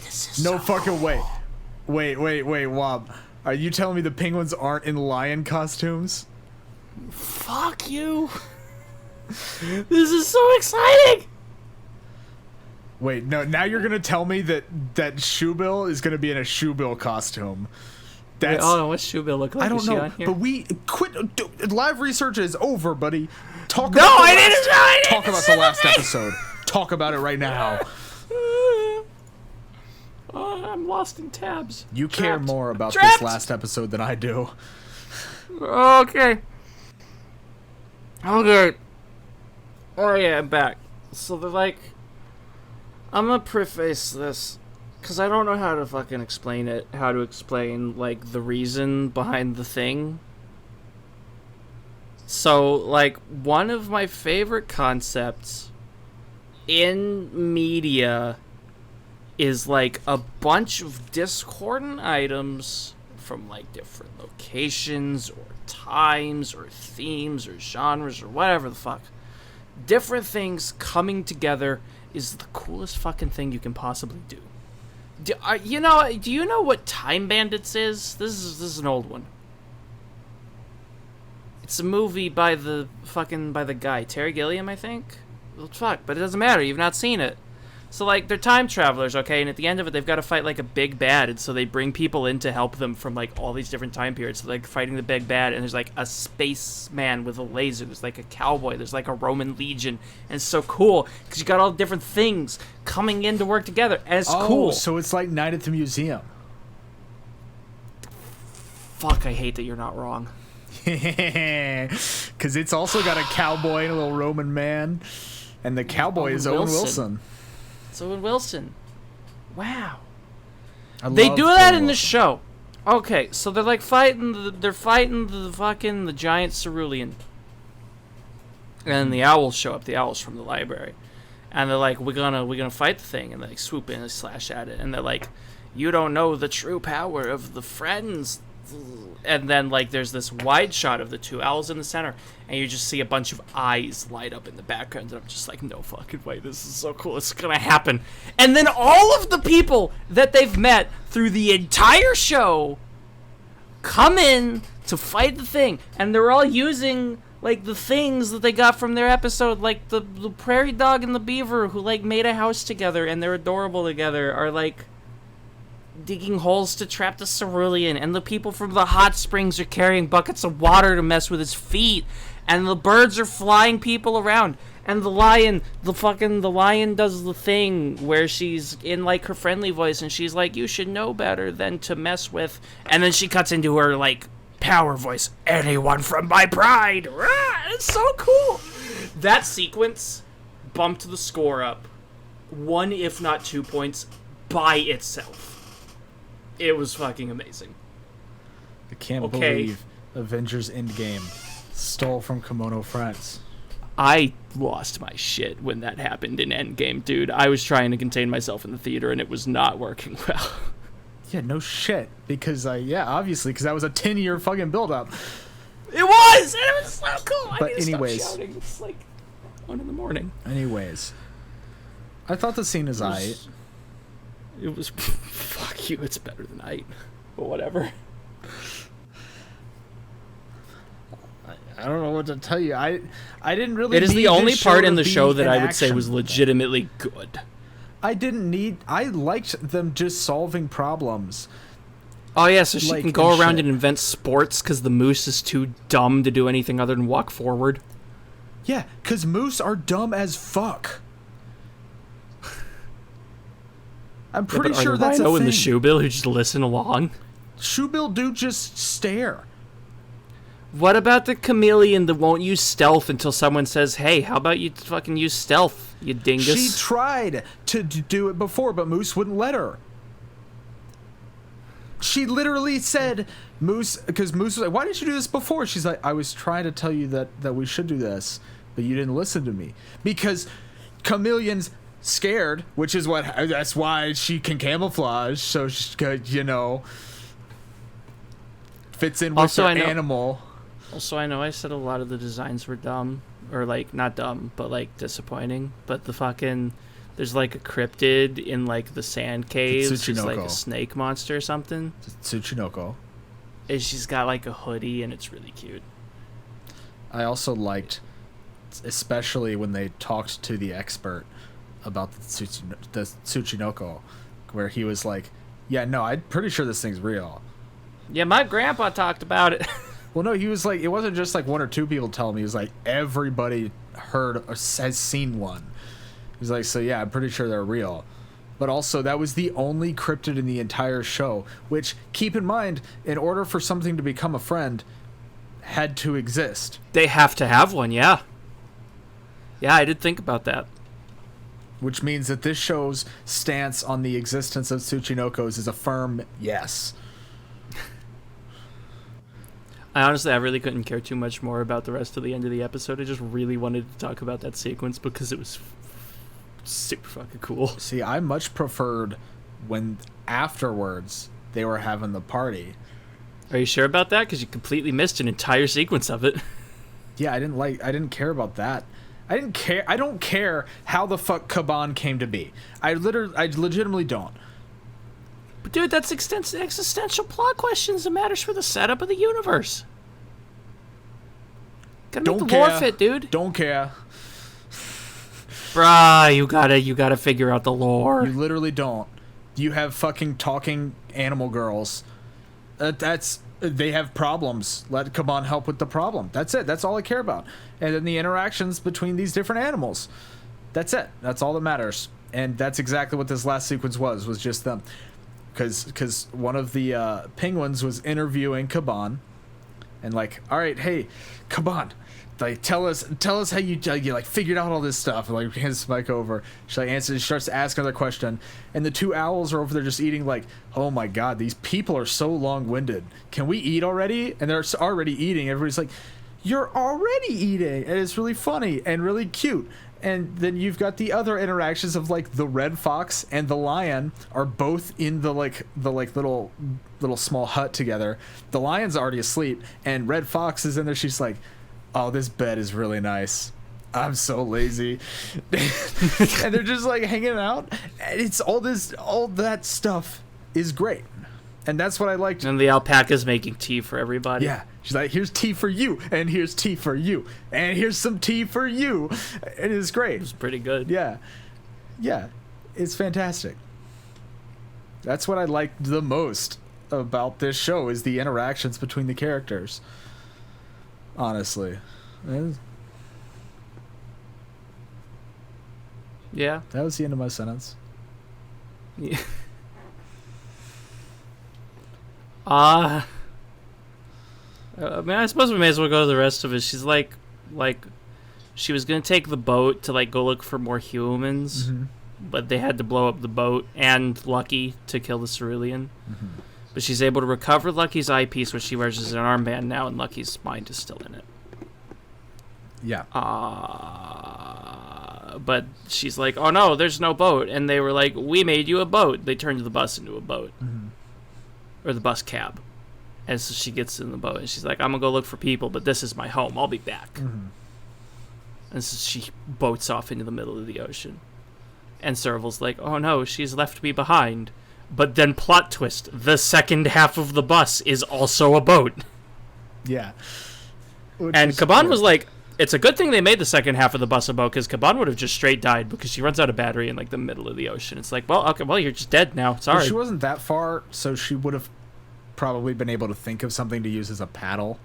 This is No so fucking cool. way. Wait, Wob. Are you telling me the penguins aren't in lion costumes? Fuck you. This is so exciting. Wait, no, now you're gonna tell me that Shoebill is gonna be in a Shoebill costume. That's Wait, what's Shoebill look like? I don't Is she know, on here? but we quit. Live research is over, buddy. Talk about the last episode. Talk about it right now. I'm lost in tabs. You care Trapped. more about Trapped. this last episode than I do. Okay. Okay. Oh yeah, I'm back. So they're like, I'm gonna preface this because I don't know how to fucking explain it. How to explain like the reason behind the thing. So like one of my favorite concepts in media is like a bunch of discordant items from like different locations or times or themes or genres or whatever the fuck. Different things coming together is the coolest fucking thing you can possibly do. Do you know what Time Bandits is? This is an old one. It's a movie by the guy Terry Gilliam, I think. Well, fuck, but it doesn't matter. You've not seen it. So, like, they're time travelers, okay? And at the end of it, they've got to fight, like, a big bad. And so they bring people in to help them from, like, all these different time periods. So, like, fighting the big bad. And there's, like, a spaceman with a laser. There's, like, a cowboy. There's, like, a Roman legion. And it's so cool because you got all different things coming in to work together. And it's cool. So it's like Night at the Museum. Fuck, I hate that you're not wrong. Because it's also got a cowboy and a little Roman man. And the cowboy is Owen Wilson. It's Owen Wilson. Wow. They do that in the show. Okay, so they're like fighting the giant cerulean. And the owls show up, the owls from the library. And they're like, we're gonna fight the thing, and they like swoop in and slash at it, and they're like, you don't know the true power of the friends. And then like there's this wide shot of the two owls in the center, and you just see a bunch of eyes light up in the background, and I'm just like, no fucking way, this is so cool, it's gonna happen. And then all of the people that they've met through the entire show come in to fight the thing, and they're all using like the things that they got from their episode, like the prairie dog and the beaver who like made a house together and they're adorable together, are like digging holes to trap the cerulean, and the people from the hot springs are carrying buckets of water to mess with his feet, and the birds are flying people around, and the lion does the thing where she's in like her friendly voice and she's like, you should know better than to mess with, and then she cuts into her like power voice, anyone from my pride. It's so cool. That sequence bumped the score up 1 if not 2 points by itself. It was fucking amazing. I can't believe Avengers Endgame stole from Kemono Friends. I lost my shit when that happened in Endgame, dude. I was trying to contain myself in the theater and it was not working well. Yeah, no shit. Because, obviously, because that was a 10-year fucking build-up. It was! And it was so cool! But I need to anyways. stop shouting. It's like 1 a.m. Anyways. I thought the scene is It was fuck you, it's better than Night. But whatever. I don't know what to tell you. I didn't really. It is the only part in the show that I would say action was legitimately good. I liked them just solving problems. Oh yeah, so she Like, can go and around shit. and invent sports because the moose is too dumb to do anything other than walk forward. Yeah, because moose are dumb as fuck. I'm pretty sure that's a Rhino thing. and the Shoebill who just listen along. Shoebill do just stare. What about the chameleon that won't use stealth until someone says, hey, how about you fucking use stealth, you dingus? She tried to do it before, but Moose wouldn't let her. She literally said, Moose, because Moose was like, why didn't you do this before? She's like, I was trying to tell you that we should do this, but you didn't listen to me. Because chameleon's scared, which is that's why she can camouflage, so she could, fits in with Also, her animal. Also, I know I said a lot of the designs were dumb, or like not dumb, but like disappointing. But the fucking there's like a cryptid in like the sand caves. It's like a snake monster or something. Tsuchinoko. And she's got like a hoodie, and it's really cute. I also liked, especially when they talked to the expert about the Tsuchinoko, where he was like, "Yeah, no, I'm pretty sure this thing's real." Yeah, my grandpa talked about it. Well, no, he was like, it wasn't just like one or two people telling me. It was like everybody heard or has seen one. He's like, so yeah, I'm pretty sure they're real. But also, that was the only cryptid in the entire show, which, keep in mind, in order for something to become a friend, had to exist. They have to have one, yeah. Yeah, I did think about that. Which means that this show's stance on the existence of Tsuchinokos is a firm yes. I really couldn't care too much more about the rest of the end of the episode. I just really wanted to talk about that sequence because it was super fucking cool. See, I much preferred when afterwards they were having the party. Are you sure about that? Because you completely missed an entire sequence of it. Yeah, I didn't care about that. I don't care how the fuck Kaban came to be. I legitimately don't. But dude, that's existential plot questions that matters for the setup of the universe. Gotta make the lore fit, dude. Don't care. Bruh, you gotta figure out the lore. You literally don't. You have fucking talking animal girls. They have problems. Let Kaban help with the problem. That's it. That's all I care about. And then the interactions between these different animals. That's it. That's all that matters. And that's exactly what this last sequence was just them. Because one of the penguins was interviewing Kaban, and like, all right, hey, Kaban, like tell us how you like figured out all this stuff. And like hands the mic over. She like answers, she starts to ask another question, and the two owls are over there just eating. Like, oh my god, these people are so long-winded. Can we eat already? And they're already eating. Everybody's like, you're already eating, and it's really funny and really cute. And then you've got the other interactions of like the red fox and the lion are both in the little small hut together. The lion's already asleep, and red fox is in there. She's like, "Oh, this bed is really nice. I'm so lazy," and they're just like hanging out. It's all that stuff is great, and that's what I liked. And the alpaca's making tea for everybody. Yeah. She's like, here's tea for you, and here's tea for you, and here's some tea for you. And it's great. It was pretty good. Yeah. Yeah. It's fantastic. That's what I liked the most about this show is the interactions between the characters. Honestly. Yeah. That was the end of my sentence. Yeah. I mean, I suppose we may as well go to the rest of it. She's like, she was gonna take the boat to like go look for more humans, but they had to blow up the boat and Lucky to kill the cerulean. But she's able to recover Lucky's eyepiece, which she wears as an armband now, and Lucky's mind is still in it. Yeah. But she's like, oh no, there's no boat, and they were like, we made you a boat. They turned the bus into a boat, or the bus cab. And so she gets in the boat, and she's like, I'm going to go look for people, but this is my home. I'll be back. And so she boats off into the middle of the ocean. And Serval's like, oh no, she's left me behind. But then plot twist, the second half of the bus is also a boat. Yeah. And Kaban was like, it's a good thing they made the second half of the bus a boat, because Kaban would have just straight died because she runs out of battery in like the middle of the ocean. It's like, well, okay, well, you're just dead now. Sorry. Well, she wasn't that far, so she would have probably been able to think of something to use as a paddle,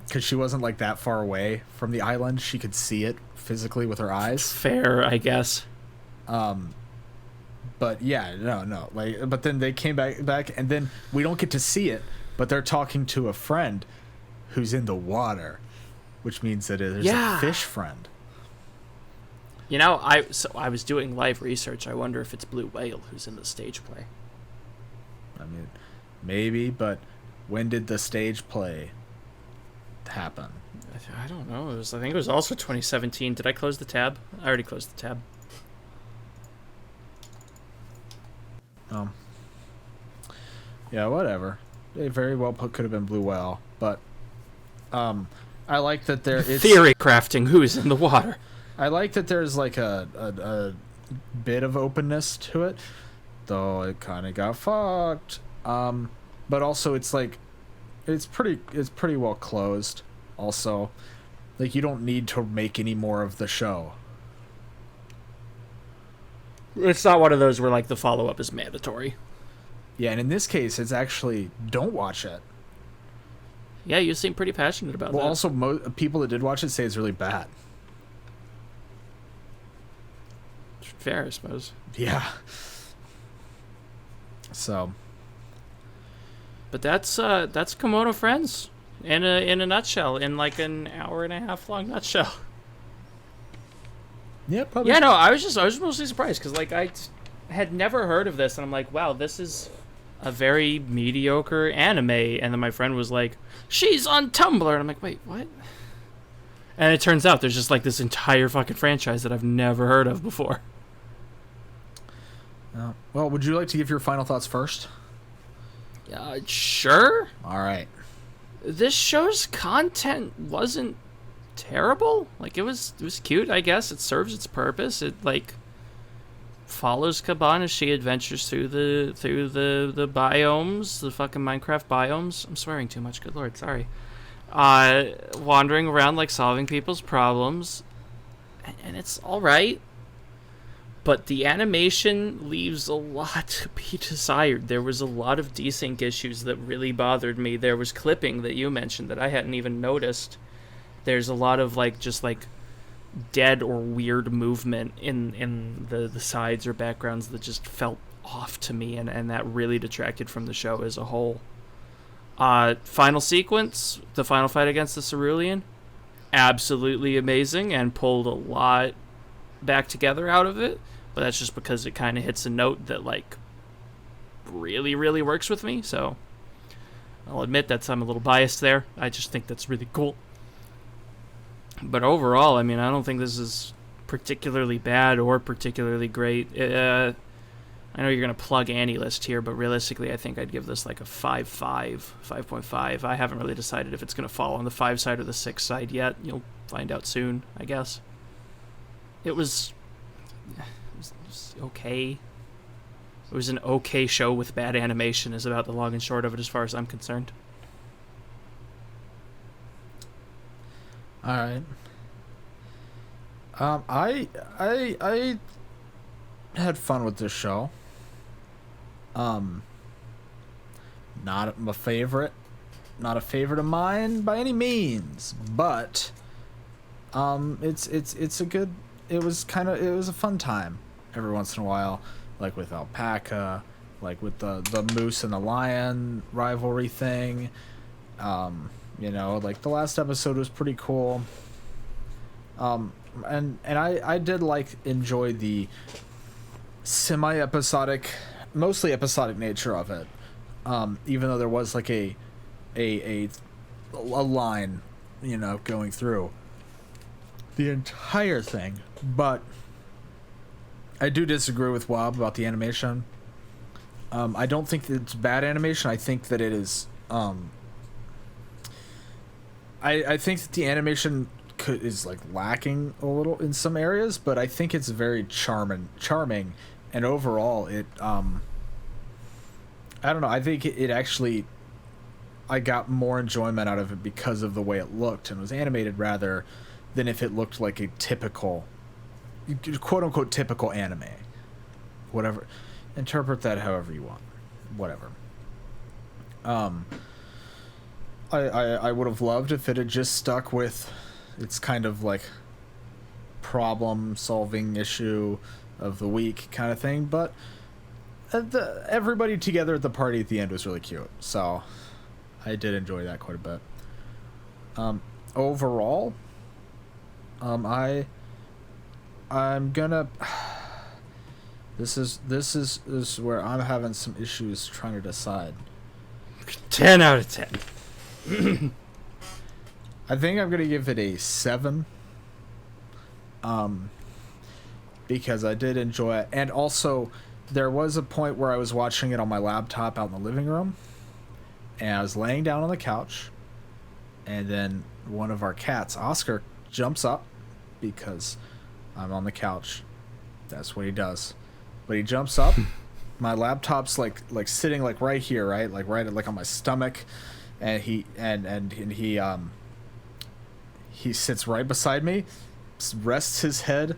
because she wasn't like that far away from the island. She could see it physically with her eyes. Fair, I guess. But yeah, no, like, but then they came back, and then we don't get to see it, but they're talking to a friend who's in the water, which means that there's a fish friend. You know, I was doing live research. I wonder if it's Blue Whale who's in the stage play. I mean, maybe, but when did the stage play happen? I don't know. I think it was also 2017. Did I close the tab? I already closed the tab. Yeah, whatever. It very well could have been Blue Whale, but I like that there is theory crafting who's in the water. I like that there's like a bit of openness to it, though it kind of got fucked. But also it's like it's pretty well closed. Also, like, you don't need to make any more of the show. It's not one of those where like the follow up is mandatory. Yeah, and in this case, it's actually don't watch it. Yeah, you seem pretty passionate about Well, that. also, people that did watch it say it's really bad. Fair, I suppose. Yeah. So. But that's Kemono Friends in a nutshell, in like an hour and a half long nutshell. Yeah, probably. Yeah, no, I was mostly surprised because like I had never heard of this, and I'm like, wow, this is a very mediocre anime. And then my friend was like, she's on Tumblr, and I'm like, wait, what? And it turns out there's just like this entire fucking franchise that I've never heard of before. Well, would you like to give your final thoughts first? Sure. All right. This show's content wasn't terrible. Like it was cute, I guess. It serves its purpose. It like follows Kaban as she adventures through the biomes, the fucking Minecraft biomes. I'm swearing too much. Good lord, sorry. Wandering around like solving people's problems, and it's all right. But the animation leaves a lot to be desired. There was a lot of desync issues that really bothered me. There was clipping that you mentioned that I hadn't even noticed. There's a lot of like just like dead or weird movement in the sides or backgrounds that just felt off to me, and that really detracted from the show as a whole. Final sequence, the final fight against the Cerulean, absolutely amazing and pulled a lot back together out of it. But that's just because it kind of hits a note that, like, really, really works with me. So I'll admit that I'm a little biased there. I just think that's really cool. But overall, I mean, I don't think this is particularly bad or particularly great. I know you're going to plug AniList here, but realistically, I think I'd give this like a 5.5. I haven't really decided if it's going to fall on the 5 side or the 6 side yet. You'll find out soon, I guess. It was okay. It was an okay show with bad animation is about the long and short of it as far as I'm concerned. All right. I had fun with this show. Not my favorite. Not a favorite of mine by any means, but it's a good. It was a fun time every once in a while, like with Alpaca, like with the moose and the lion rivalry thing. You know, like the last episode was pretty cool. And I did enjoy the semi-episodic, mostly episodic nature of it. Even though there was like a line, you know, going through the entire thing. But I do disagree with Wob about the animation. I don't think that it's bad animation. I think that it is. I think that the animation is like lacking a little in some areas, but I think it's very charming, and overall it. I don't know. I think it actually. I got more enjoyment out of it because of the way it looked and was animated rather than if it looked like a typical, quote unquote, typical anime. Whatever. Interpret that however you want. Whatever. I would have loved if it had just stuck with its kind of like problem solving issue of the week kind of thing, but everybody together at the party at the end was really cute, so I did enjoy that quite a bit. Overall, I'm gonna this is where I'm having some issues trying to decide. 10 out of 10. I think I'm gonna give it a 7. Because I did enjoy it, and also there was a point where I was watching it on my laptop out in the living room, and I was laying down on the couch, and then one of our cats, Oscar, jumps up because I'm on the couch. That's what he does. But he jumps up. My laptop's like sitting like right here, right? Like on my stomach, and he sits right beside me, rests his head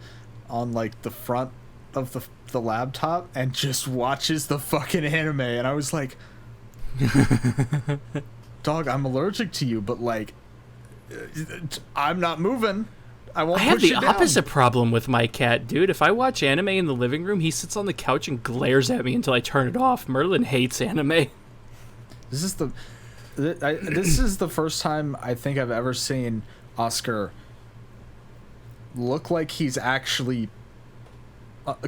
on like the front of the laptop and just watches the fucking anime, and I was like, dog, I'm allergic to you, but like, I'm not moving. I won't. I have push the you down. opposite problem with my cat, dude. If I watch anime in the living room, he sits on the couch and glares at me until I turn it off. Merlin hates anime. This is this is the first time I think I've ever seen Oscar look like he's actually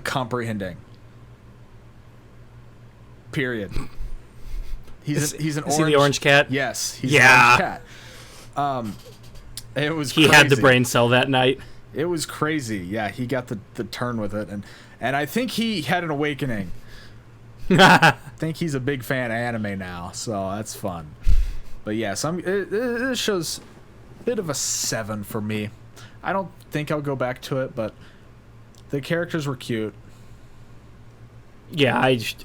comprehending. Period. He's an orange. Is he the orange cat? Yes, he's an orange cat. It was he crazy. had the brain cell that night. It was crazy. Yeah, he got the turn with it, and I think he had an awakening. I think he's a big fan of anime now, so that's fun. But yes, it shows a bit of a 7 for me. I don't think I'll go back to it, but the characters were cute. Yeah,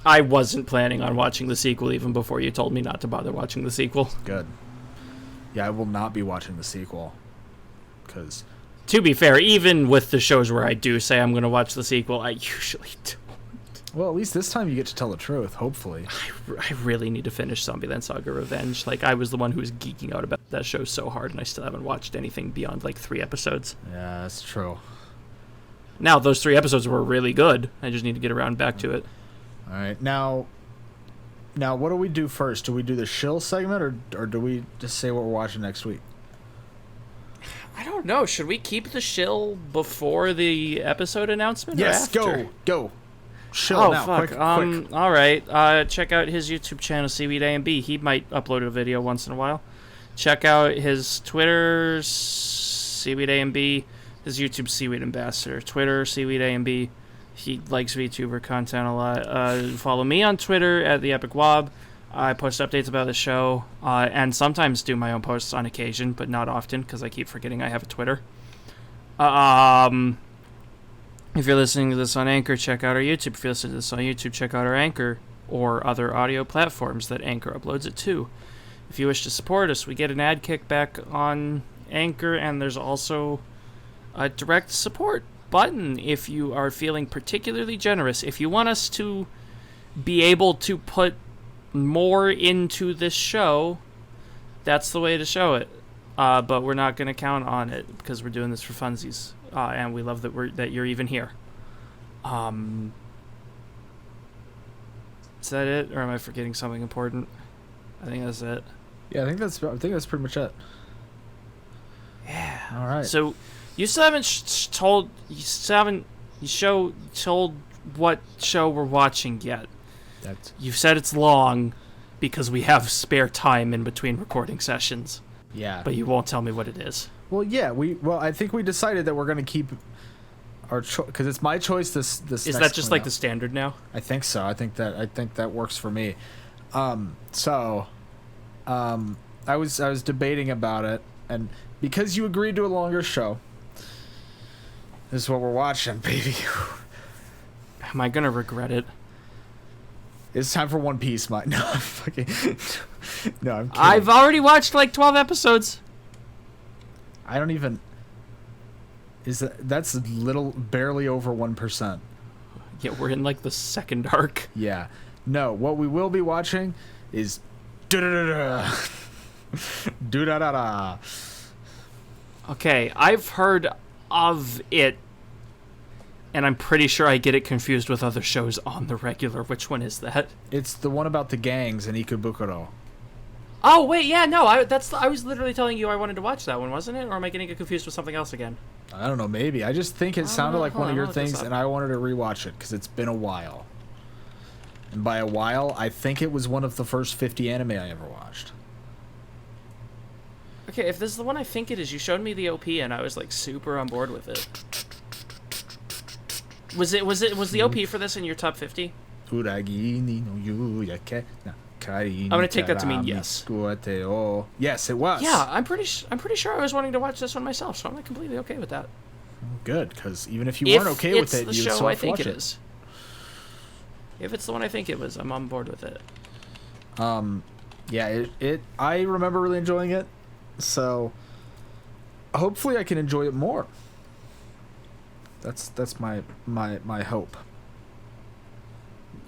I wasn't planning on watching the sequel even before you told me not to bother watching the sequel. Good. Yeah, I will not be watching the sequel. Because, to be fair, even with the shows where I do say I'm going to watch the sequel, I usually don't. well, at least this time you get to tell the truth, hopefully. I really need to finish Zombieland Saga Revenge. Like, I was the one who was geeking out about that show so hard, and I still haven't watched anything beyond, like, 3 episodes. Yeah, that's true. Now, those 3 episodes were really good. I just need to get around back to it. All right, now, what do we do first? Do we do the shill segment, or do we just say what we're watching next week? I don't know. Should we keep the shill before the episode announcement? Yes, or after? go. Shill now, fuck. quick. All right. Check out his YouTube channel, Seaweed and Wob. He might upload a video once in a while. Check out his Twitter, Seaweed and Wob. His YouTube, Seaweed Ambassador. Twitter, Seaweed and Wob. He likes VTuber content a lot. Follow me on Twitter at the Epic Wob. I post updates about the show, and sometimes do my own posts on occasion, but not often because I keep forgetting I have a Twitter. If you're listening to this on Anchor, check out our YouTube. If you're listening to this on YouTube, check out our Anchor or other audio platforms that Anchor uploads it to. If you wish to support us, we get an ad kickback on Anchor, and there's also a direct support button if you are feeling particularly generous. If you want us to be able to put more into this show, that's the way to show it. But we're not going to count on it because we're doing this for funsies. And we love that you're even here. Is that it, or am I forgetting something important? I think that's it. Yeah, I think that's pretty much it. Yeah. All right. So you still haven't told what show we're watching yet. You've said it's long because we have spare time in between recording sessions. Yeah. But you won't tell me what it is. Well, yeah, I think we decided that we're going to keep our because it's my choice this Is that just like the standard now? I think so. I think that works for me. I was debating about it, and because you agreed to a longer show, this is what we're watching, baby. Am I going to regret it? It's time for One Piece, Mike. No, I'm fucking. No, I'm kidding. I've already watched like 12 episodes. I don't even. That's barely over 1%. Yeah, we're in like the second arc. Yeah. No, what we will be watching is do-da-da-da. Do-da-da-da. Okay, I've heard of it, and I'm pretty sure I get it confused with other shows on the regular. Which one is that? It's the one about the gangs in Ikebukuro. Oh wait, yeah, no, I was literally telling you I wanted to watch that one, wasn't it? Or am I getting it confused with something else again? I don't know, maybe. I just think it sounded like one of your things, up. and I wanted to rewatch it because it's been a while. And by a while, I think it was one of the first 50 anime I ever watched. Okay, if this is the one I think it is, you showed me the OP and I was like super on board with it. Was the OP for this in your top 50? I'm gonna take that to mean yes. Yes, it was. Yeah, I'm pretty sure I was wanting to watch this one myself, so I'm like completely okay with that. Good, because even if you weren't okay with it, you'd still show I have to think watch it is. If it's the one I think it was, I'm on board with it. Yeah, I remember really enjoying it, so hopefully I can enjoy it more. That's my hope.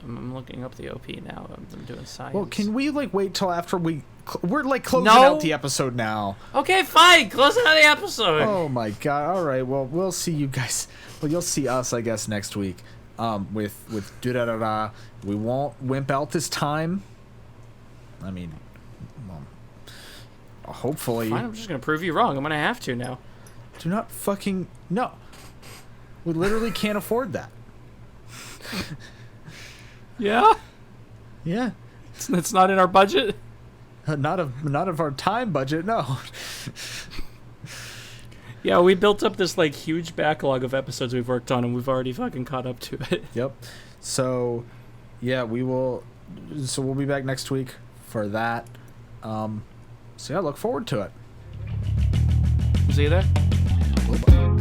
I'm looking up the OP now. I'm doing science. Well, can we like wait till after we're like closing No. out the episode now? Okay, fine. Close out the episode. Oh my god! All right. Well, we'll see you guys. Well, you'll see us, I guess, next week. With da-da-da-da. We won't wimp out this time. I mean, well, hopefully. Fine, I'm just gonna prove you wrong. I'm gonna have to now. Do not fucking no. We literally can't afford that. Yeah. Yeah. It's not in our budget. Not of our time budget. No. Yeah, we built up this like huge backlog of episodes we've worked on, and we've already fucking caught up to it. Yep. So, yeah, we will. So we'll be back next week for that. So yeah, look forward to it. See you there. Bye-bye.